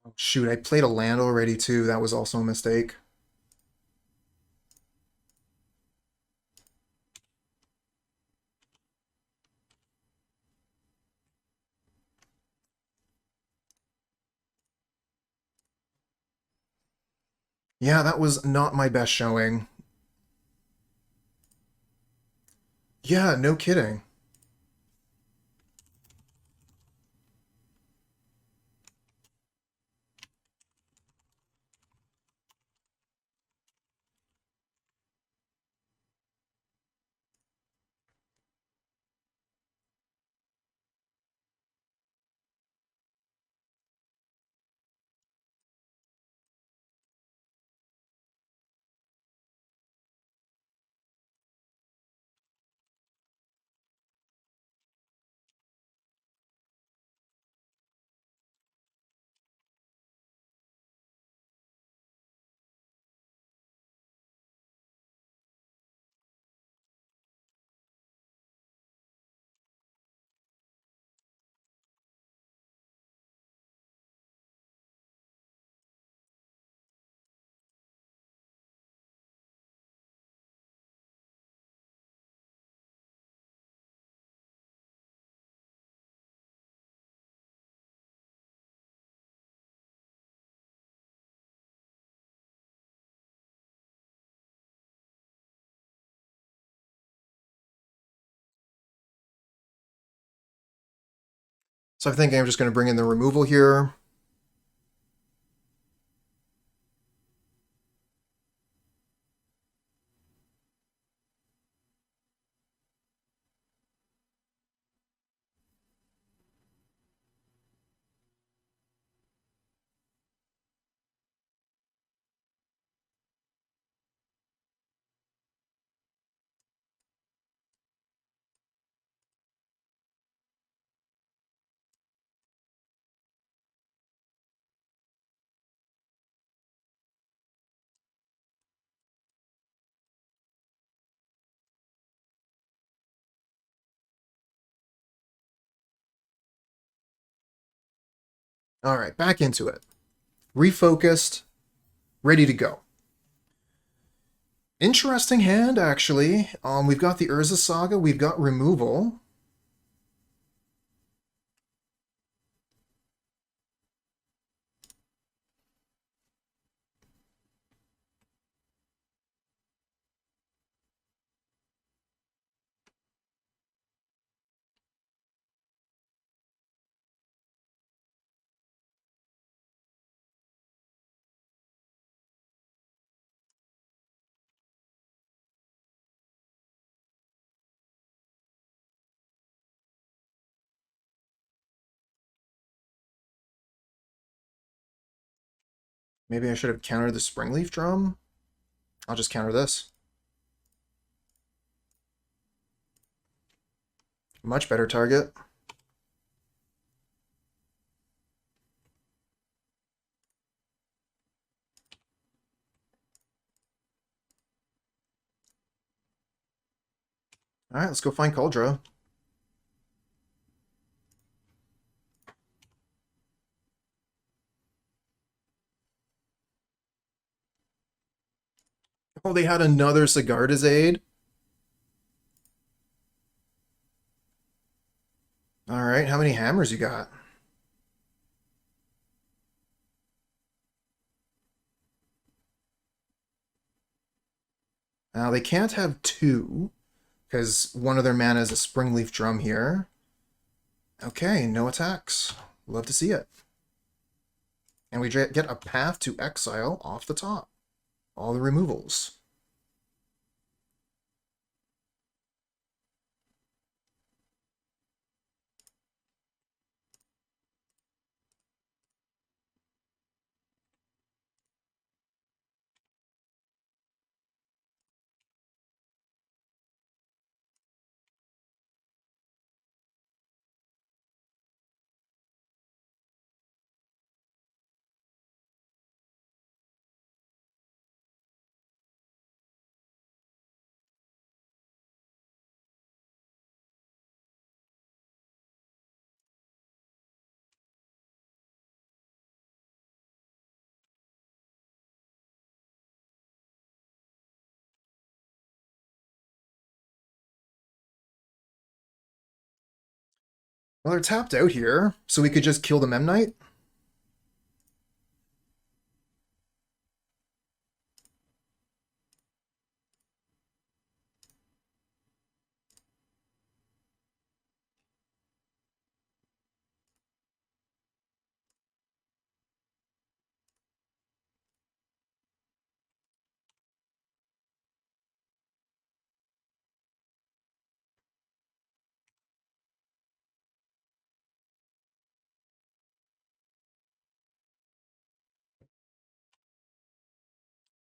Oh, shoot, I played a land already, too. That was also a mistake. Yeah, that was not my best showing. Yeah, no kidding. So I'm thinking I'm just going to bring in the removal here. All right, back into it. Refocused, ready to go. Interesting hand, actually. We've got the Urza Saga, we've got removal. Maybe I should have countered the Springleaf Drum. I'll just counter this. Much better target. Alright, let's go find Kaldra. Oh, they had another Sigarda's Aid. Alright, how many hammers you got? Now, they can't have two, because one of their mana is a Springleaf Drum here. Okay, no attacks. Love to see it. And we get a Path to Exile off the top. All the removals. Well, they're tapped out here, so we could just kill the Memnite.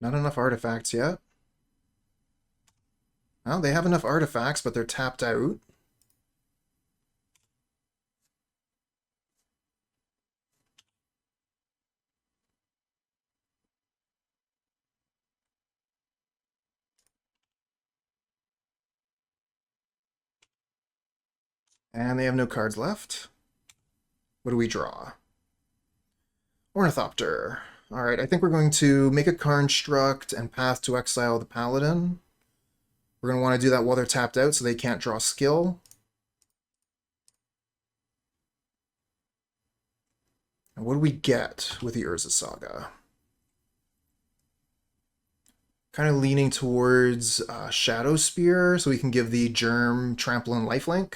Not enough artifacts yet. Well, they have enough artifacts, but they're tapped out. And they have no cards left. What do we draw? Ornithopter. Alright, I think we're going to make a construct and Path to Exile the Paladin. We're going to want to do that while they're tapped out so they can't draw skill. And what do we get with the Urza Saga? Kind of leaning towards Shadowspear so we can give the Germ Trample and Lifelink.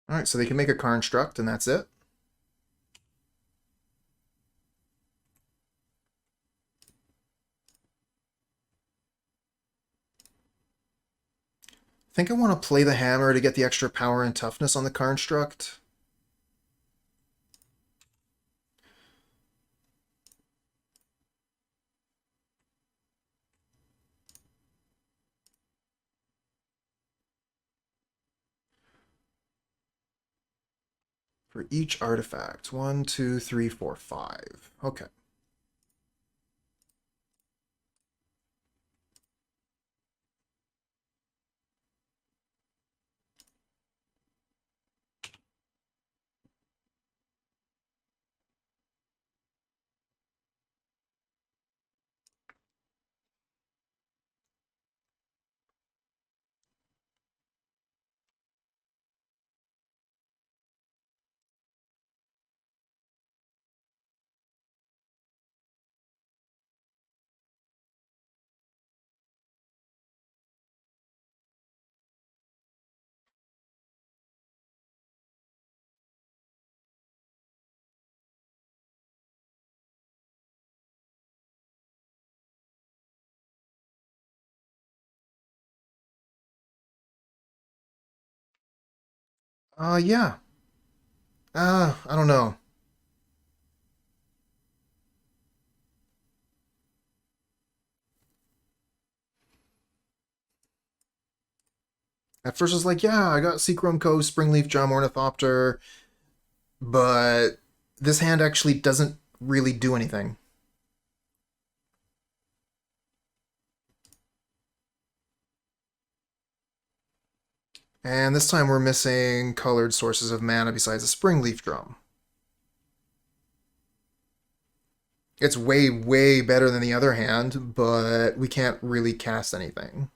Alright, so they can make a construct and that's it. I think I want to play the hammer to get the extra power and toughness on the construct. For each artifact. 1, 2, 3, 4, 5. Okay. Yeah. I don't know. At first, I was like, yeah, I got Seachrome Coast, Springleaf Drum, Ornithopter, but this hand actually doesn't really do anything. And this time we're missing colored sources of mana besides a Springleaf Drum. It's way, way better than the other hand, but we can't really cast anything.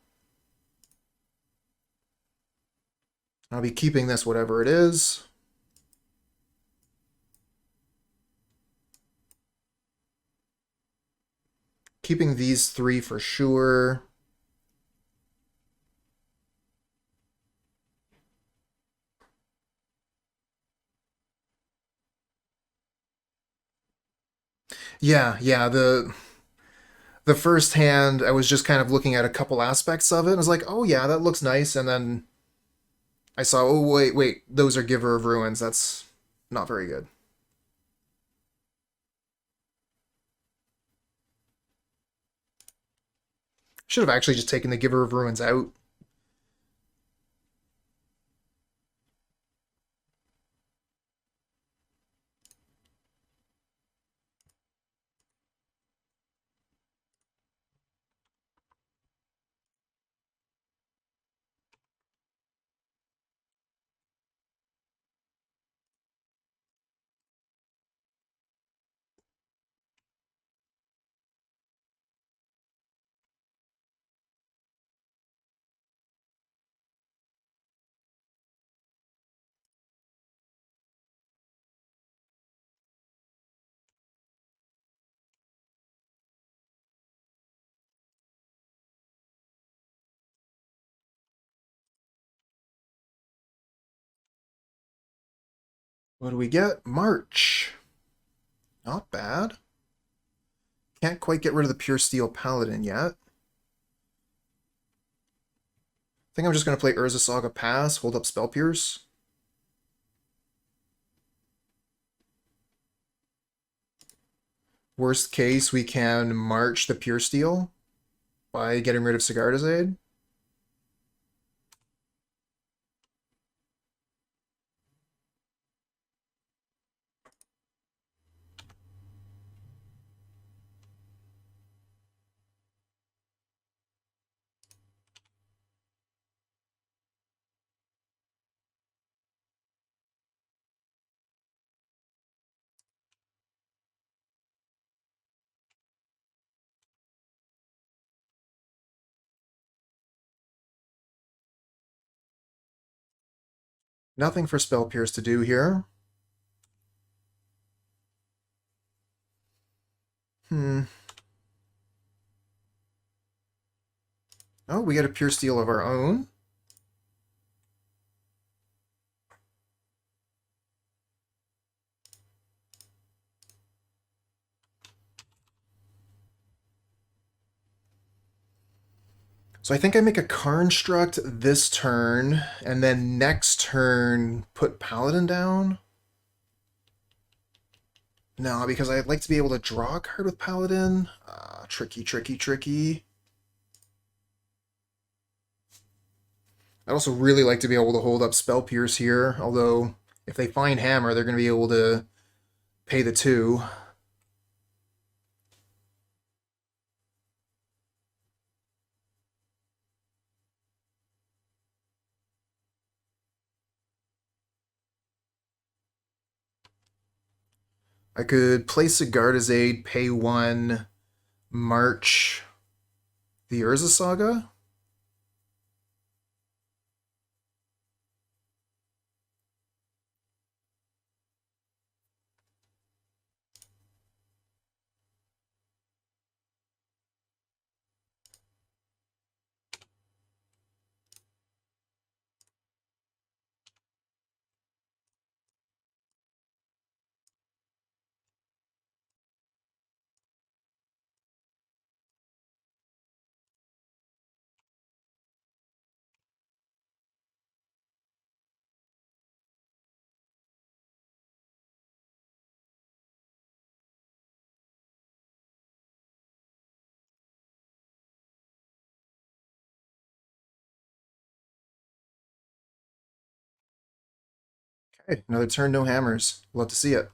I'll be keeping this whatever it is. Keeping these three for sure. Yeah, the first hand I was just kind of looking at a couple aspects of it. I was like, oh yeah, that looks nice, and then I saw, oh wait, those are Giver of Ruins. That's not very good. Should have actually just taken the Giver of Ruins out. What do we get? March. Not bad. Can't quite get rid of the Puresteel Paladin yet. I think I'm just going to play Urza Saga Pass, hold up Spell Pierce. Worst case, we can march the Puresteel by getting rid of Sigarda's Aid. Nothing for Spell Pierce to do here. Oh, we get a Puresteel of our own. So I think I make a Construct this turn, and then next turn put Paladin down. No, because I'd like to be able to draw a card with Paladin. Tricky, tricky, tricky. I'd also really like to be able to hold up Spell Pierce here, although if they find Hammer, they're going to be able to pay the 2. I could play Sigarda's Aid, pay 1, March the Urza Saga. Okay, another turn, no hammers. Love to see it.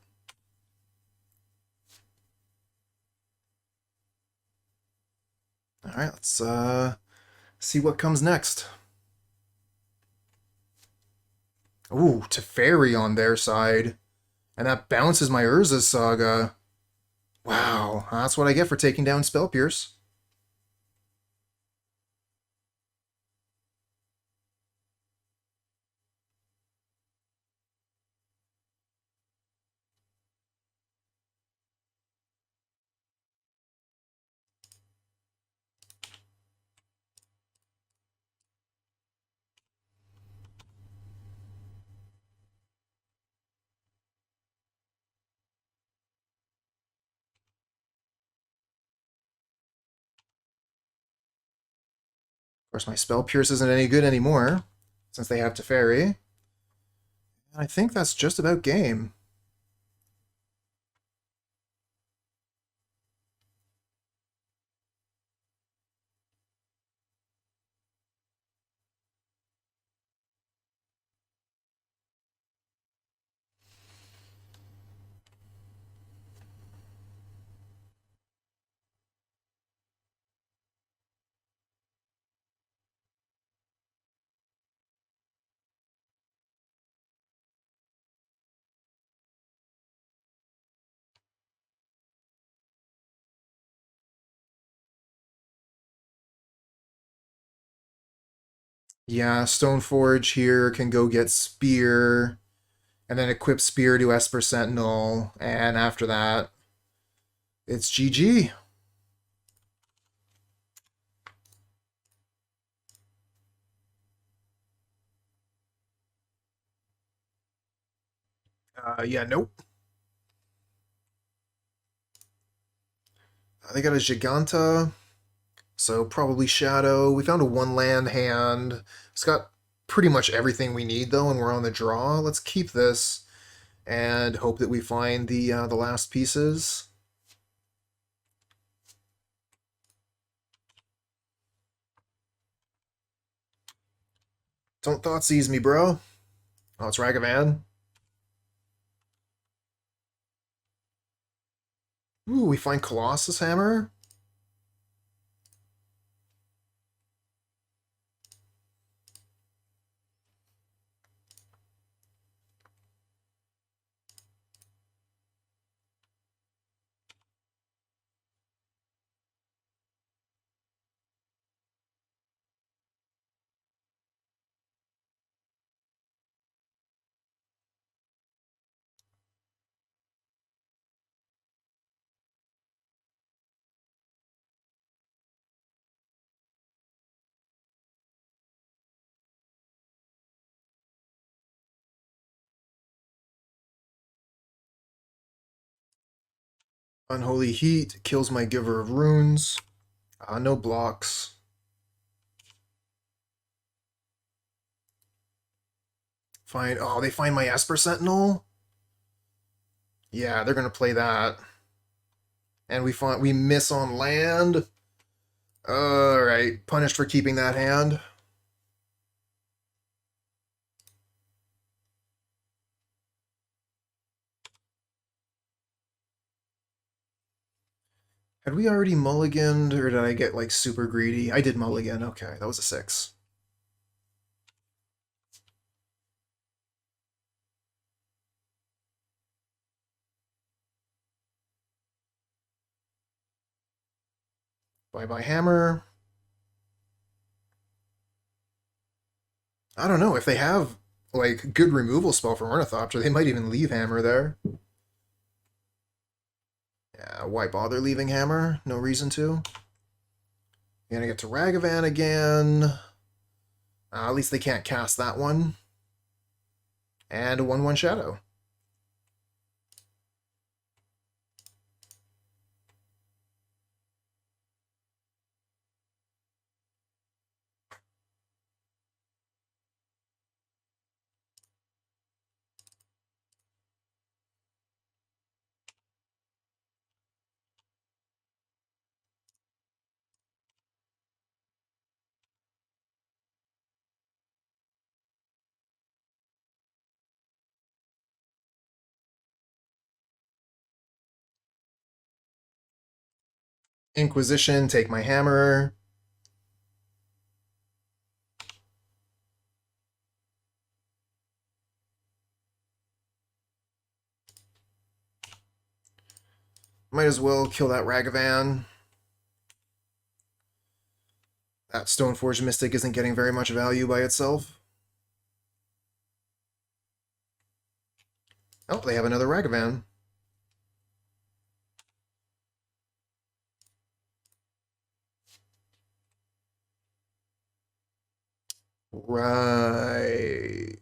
All right, let's see what comes next. Ooh, Teferi on their side. And that bounces my Urza Saga. Wow, that's what I get for taking down Spell Pierce. Of course, my Spell Pierce isn't any good anymore, since they have Teferi. And I think that's just about game. Yeah, Stoneforge here can go get Spear, and then equip Spear to Esper Sentinel, and after that, it's GG. Yeah, nope. They got a Giganta, so probably Shadow. We found a one-land hand. It's got pretty much everything we need, though, and we're on the draw. Let's keep this and hope that we find the last pieces. Don't thought seize me, bro. Oh, it's Ragavan. Ooh, we find Colossus Hammer. Unholy Heat kills my Giver of Runes. No blocks. Find oh, they find my Esper Sentinel. Yeah, they're gonna play that. And we miss on land. Alright, punished for keeping that hand. Had we already mulliganed, or did I get like super greedy? I did mulligan, okay, that was a 6. Bye-bye hammer. I don't know, if they have like good removal spell from Ornithopter, they might even leave hammer there. Yeah, why bother leaving hammer? No reason to. Gonna get to Ragavan again. At least they can't cast that one. And a 1/1 Shadow. Inquisition, take my hammer. Might as well kill that Ragavan. That Stoneforge Mystic isn't getting very much value by itself. Oh, they have another Ragavan. Right.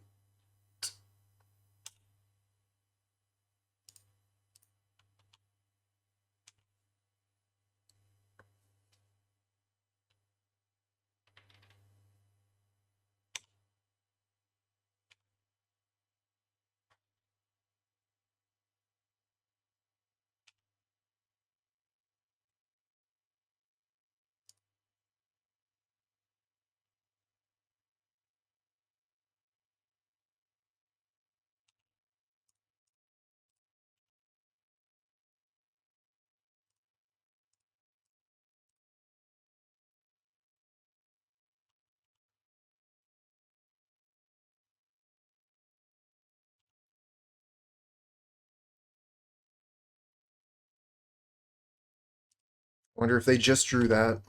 Wonder if they just drew that.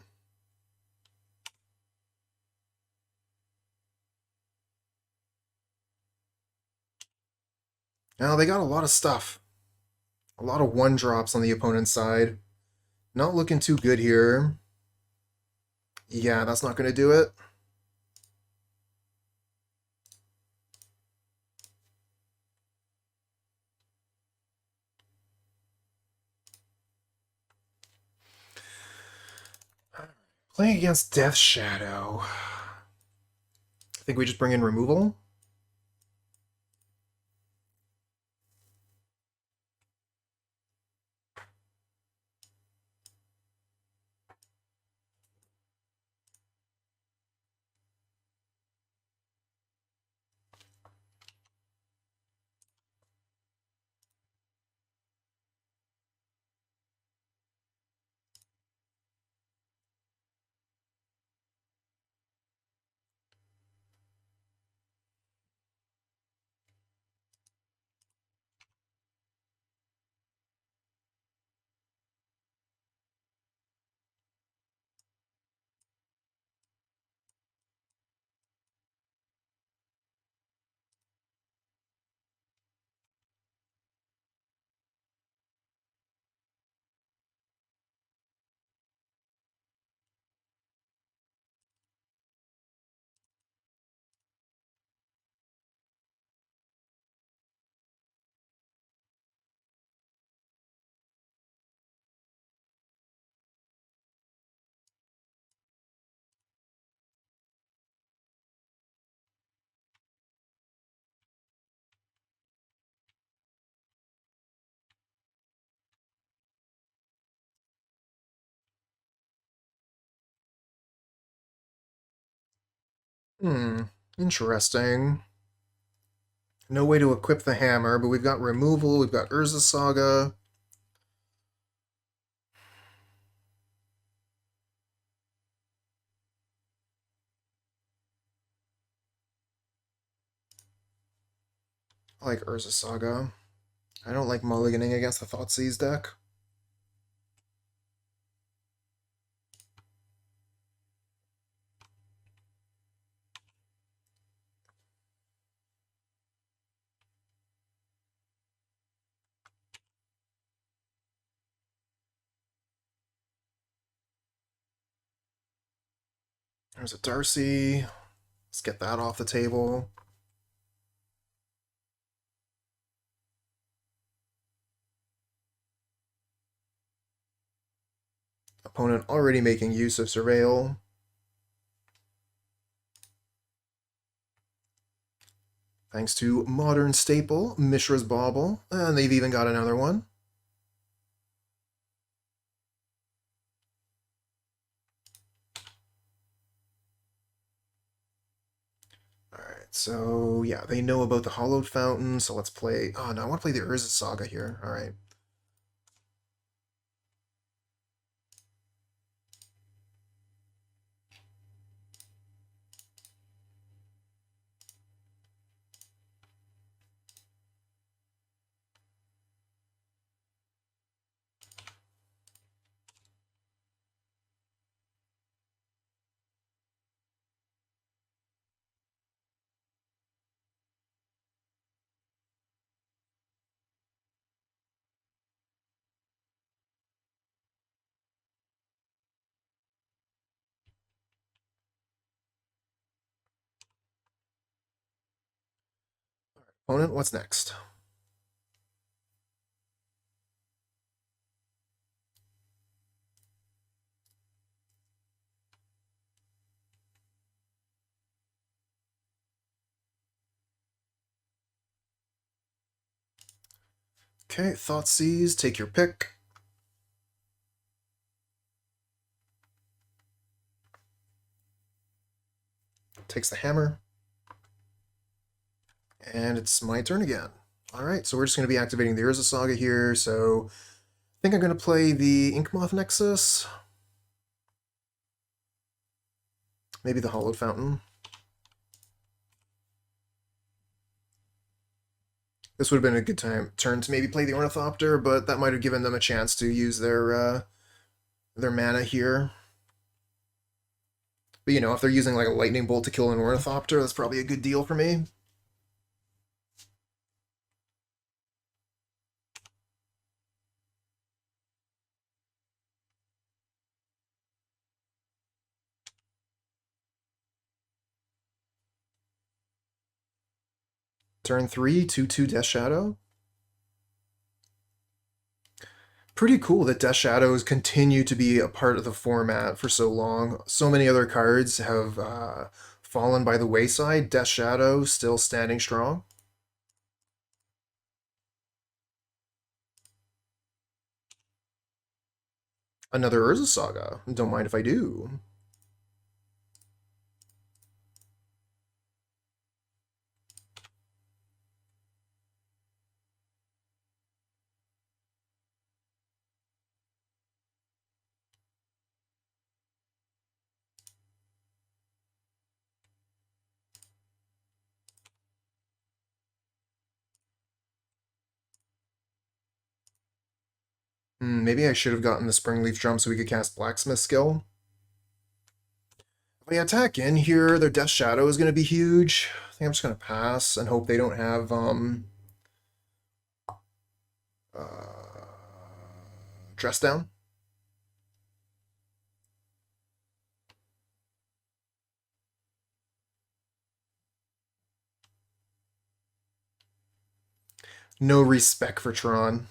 Now they got a lot of stuff. A lot of one-drops on the opponent's side. Not looking too good here. Yeah, that's not going to do it. Playing against Death Shadow. I think we just bring in removal. Interesting. No way to equip the hammer, but we've got removal, we've got Urza Saga. I like Urza Saga. I don't like mulliganing against the Thoughtseize deck. There's a Darcy. Let's get that off the table. Opponent already making use of Surveil. Thanks to modern staple, Mishra's Bauble, and they've even got another one. Alright, so yeah, they know about the Hallowed Fountain, so let's play... Oh, no, I want to play the Urza Saga here. Alright. Opponent, what's next? Okay, Thoughtseize, take your pick. Takes the hammer. And it's my turn again. Alright, so we're just going to be activating the Urza Saga here, so I think I'm going to play the Inkmoth Nexus. Maybe the Hallowed Fountain. This would have been a good turn to maybe play the Ornithopter, but that might have given them a chance to use their mana here. But you know, if they're using like a lightning bolt to kill an Ornithopter, that's probably a good deal for me. Turn 3, 2/2 Death Shadow. Pretty cool that Death Shadows continue to be a part of the format for so long. So many other cards have fallen by the wayside. Death Shadow still standing strong. Another Urza Saga. Don't mind if I do. Maybe I should have gotten the Springleaf Drum so we could cast Blacksmith skill. If I attack in here, their Death Shadow is going to be huge. I think I'm just going to pass and hope they don't have Dress Down. No respect for Tron.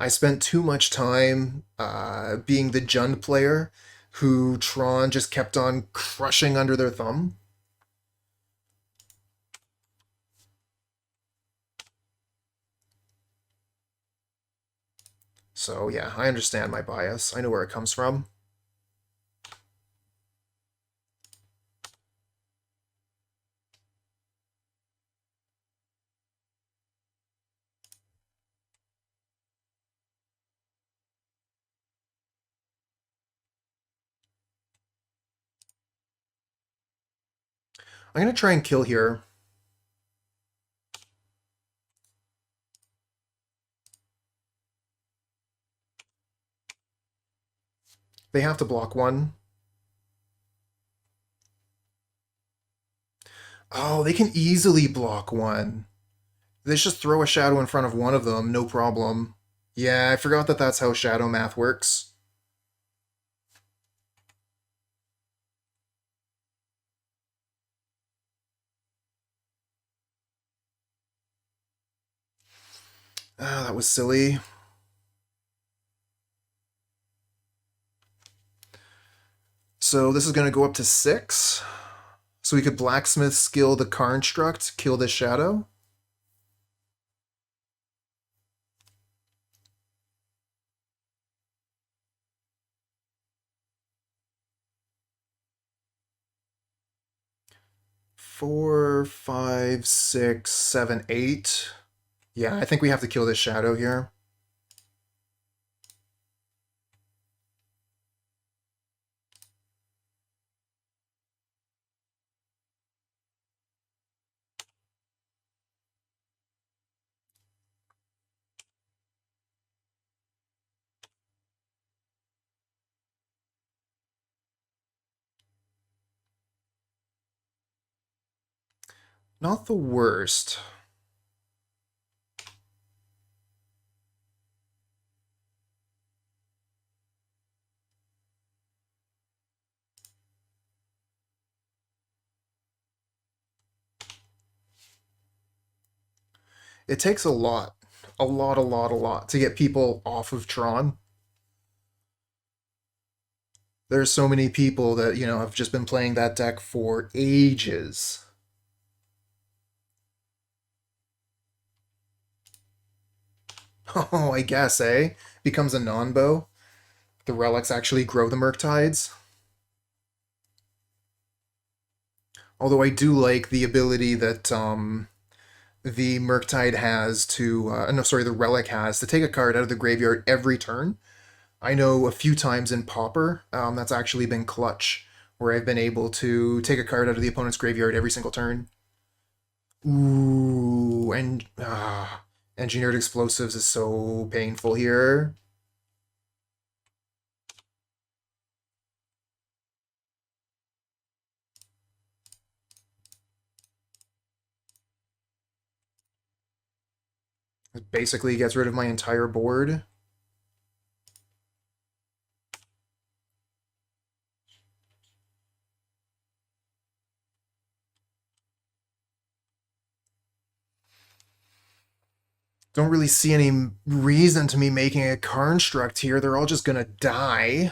I spent too much time being the Jund player who Tron just kept on crushing under their thumb. So yeah, I understand my bias. I know where it comes from. I'm going to try and kill here. They have to block one. Oh, they can easily block one. They just throw a shadow in front of one of them, no problem. Yeah, I forgot that that's how shadow math works. Ah, that was silly. So this is going to go up to 6. So we could Blacksmith skill the Construct, kill this shadow. Four, five, six, seven, 8. Yeah, I think we have to kill this shadow here. Not the worst. It takes a lot. A lot to get people off of Tron. There's so many people that, you know, have just been playing that deck for ages. Oh, I guess, eh? Becomes a non-bow. The relics actually grow the Murktides. Although I do like the ability that the Murktide has to, no, sorry, the Relic has to take a card out of the graveyard every turn. I know a few times in Pauper, that's actually been clutch, where I've been able to take a card out of the opponent's graveyard every single turn. Ooh, and Engineered Explosives is so painful here. It basically gets rid of my entire board. Don't really see any reason to me making a construct here. They're all just gonna die.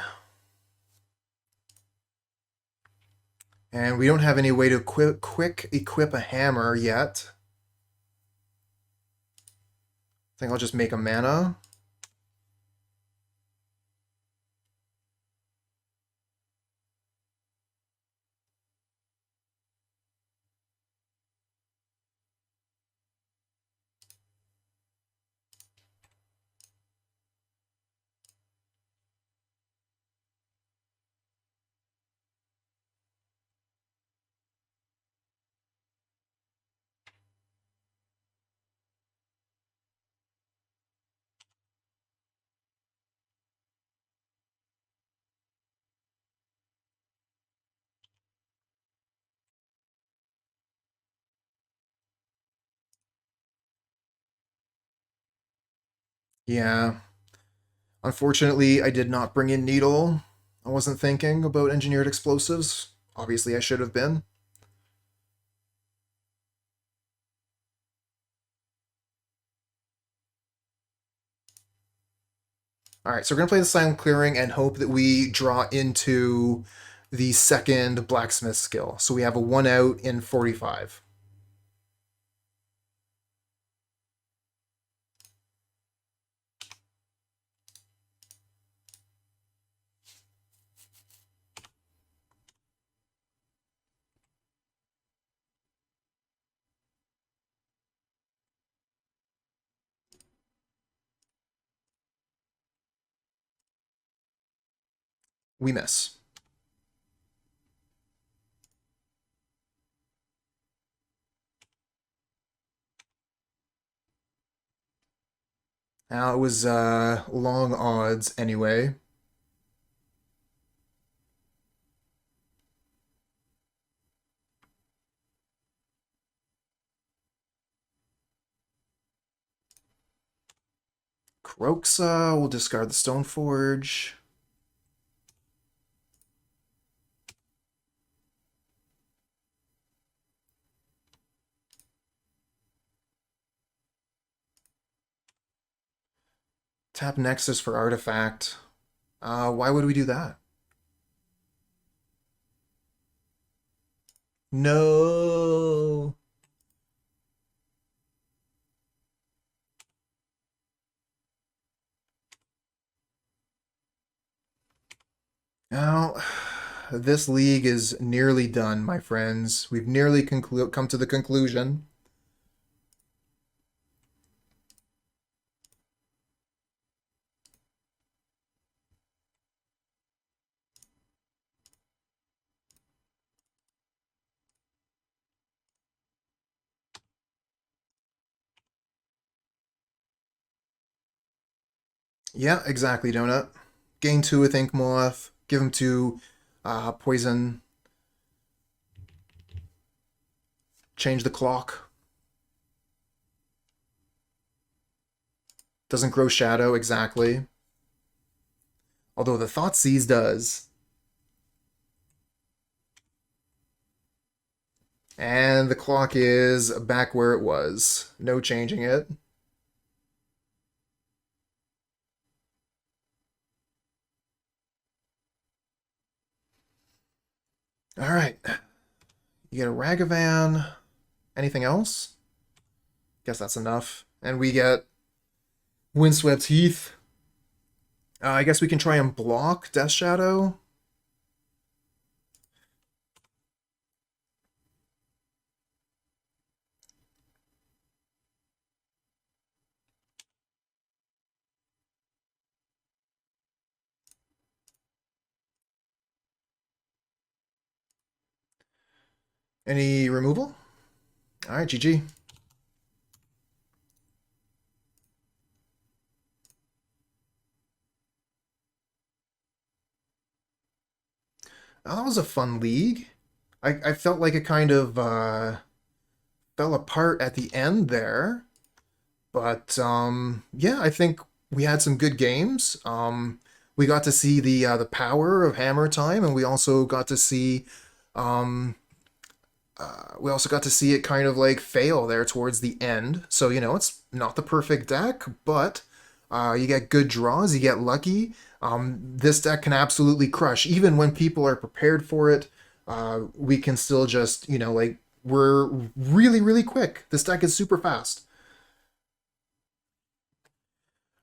And we don't have any way to quick equip a hammer yet. I think I'll just make a mana. Yeah. Unfortunately, I did not bring in Needle. I wasn't thinking about engineered explosives. Obviously, I should have been. Alright, so we're going to play the Silent Clearing and hope that we draw into the second Blacksmith skill. So we have a 1 out in 45. We miss. Now, it was long odds anyway. Kroxa, we'll discard the Stoneforge. Tap Nexus for Artifact. Why would we do that? No. Now, this league is nearly done, my friends. We've nearly come to the conclusion. Yeah, exactly, Donut. Gain 2 with Inkmoth. Give him 2 poison. Change the clock. Doesn't grow shadow, exactly. Although the Thoughtseize does. And the clock is back where it was. No changing it. All right. You get a Ragavan. Anything else? Guess that's enough. And we get Windswept Heath. I guess we can try and block Death Shadow. Any removal? All right, GG. Oh, that was a fun league. I felt like it kind of fell apart at the end there. But yeah, I think we had some good games. We got to see the power of Hammer Time, and um, we also got to see it kind of like fail there towards the end. So you know, it's not the perfect deck, but you get good draws, you get lucky. This deck can absolutely crush, even when people are prepared for it. We can still just, you know, like we're really, really quick. This deck is super fast.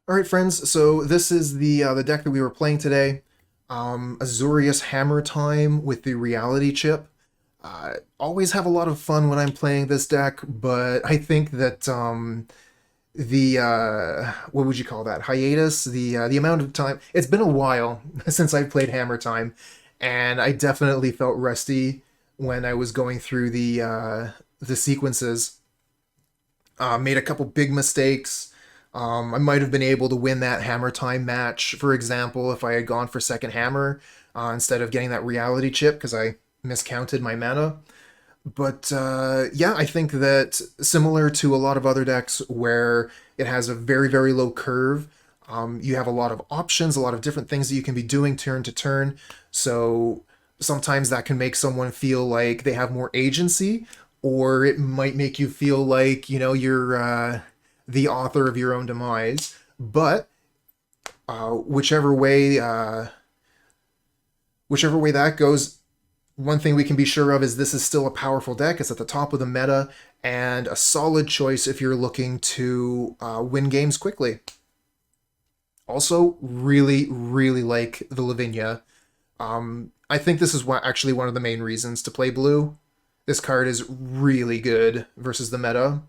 All right, friends. So this is the deck that we were playing today. Azorius Hammer Time with the Reality Chip. Always have a lot of fun when I'm playing this deck, but I think that the what would you call that, hiatus, the amount of time, it's been a while since I played Hammer Time, and I definitely felt rusty when I was going through the sequences. Made a couple big mistakes. I might have been able to win that Hammer Time match, for example, if I had gone for second Hammer instead of getting that Reality Chip, because I miscounted my mana. But yeah, I think that similar to a lot of other decks where it has a very, very low curve, you have a lot of options, a lot of different things that you can be doing turn to turn. So sometimes that can make someone feel like they have more agency, or it might make you feel like, you know, you're the author of your own demise. But whichever way, whichever way that goes, one thing we can be sure of is this is still a powerful deck. It's at the top of the meta and a solid choice if you're looking to win games quickly. Also, really, really like the Lavinia. I think this is actually one of the main reasons to play blue. This card is really good versus the meta.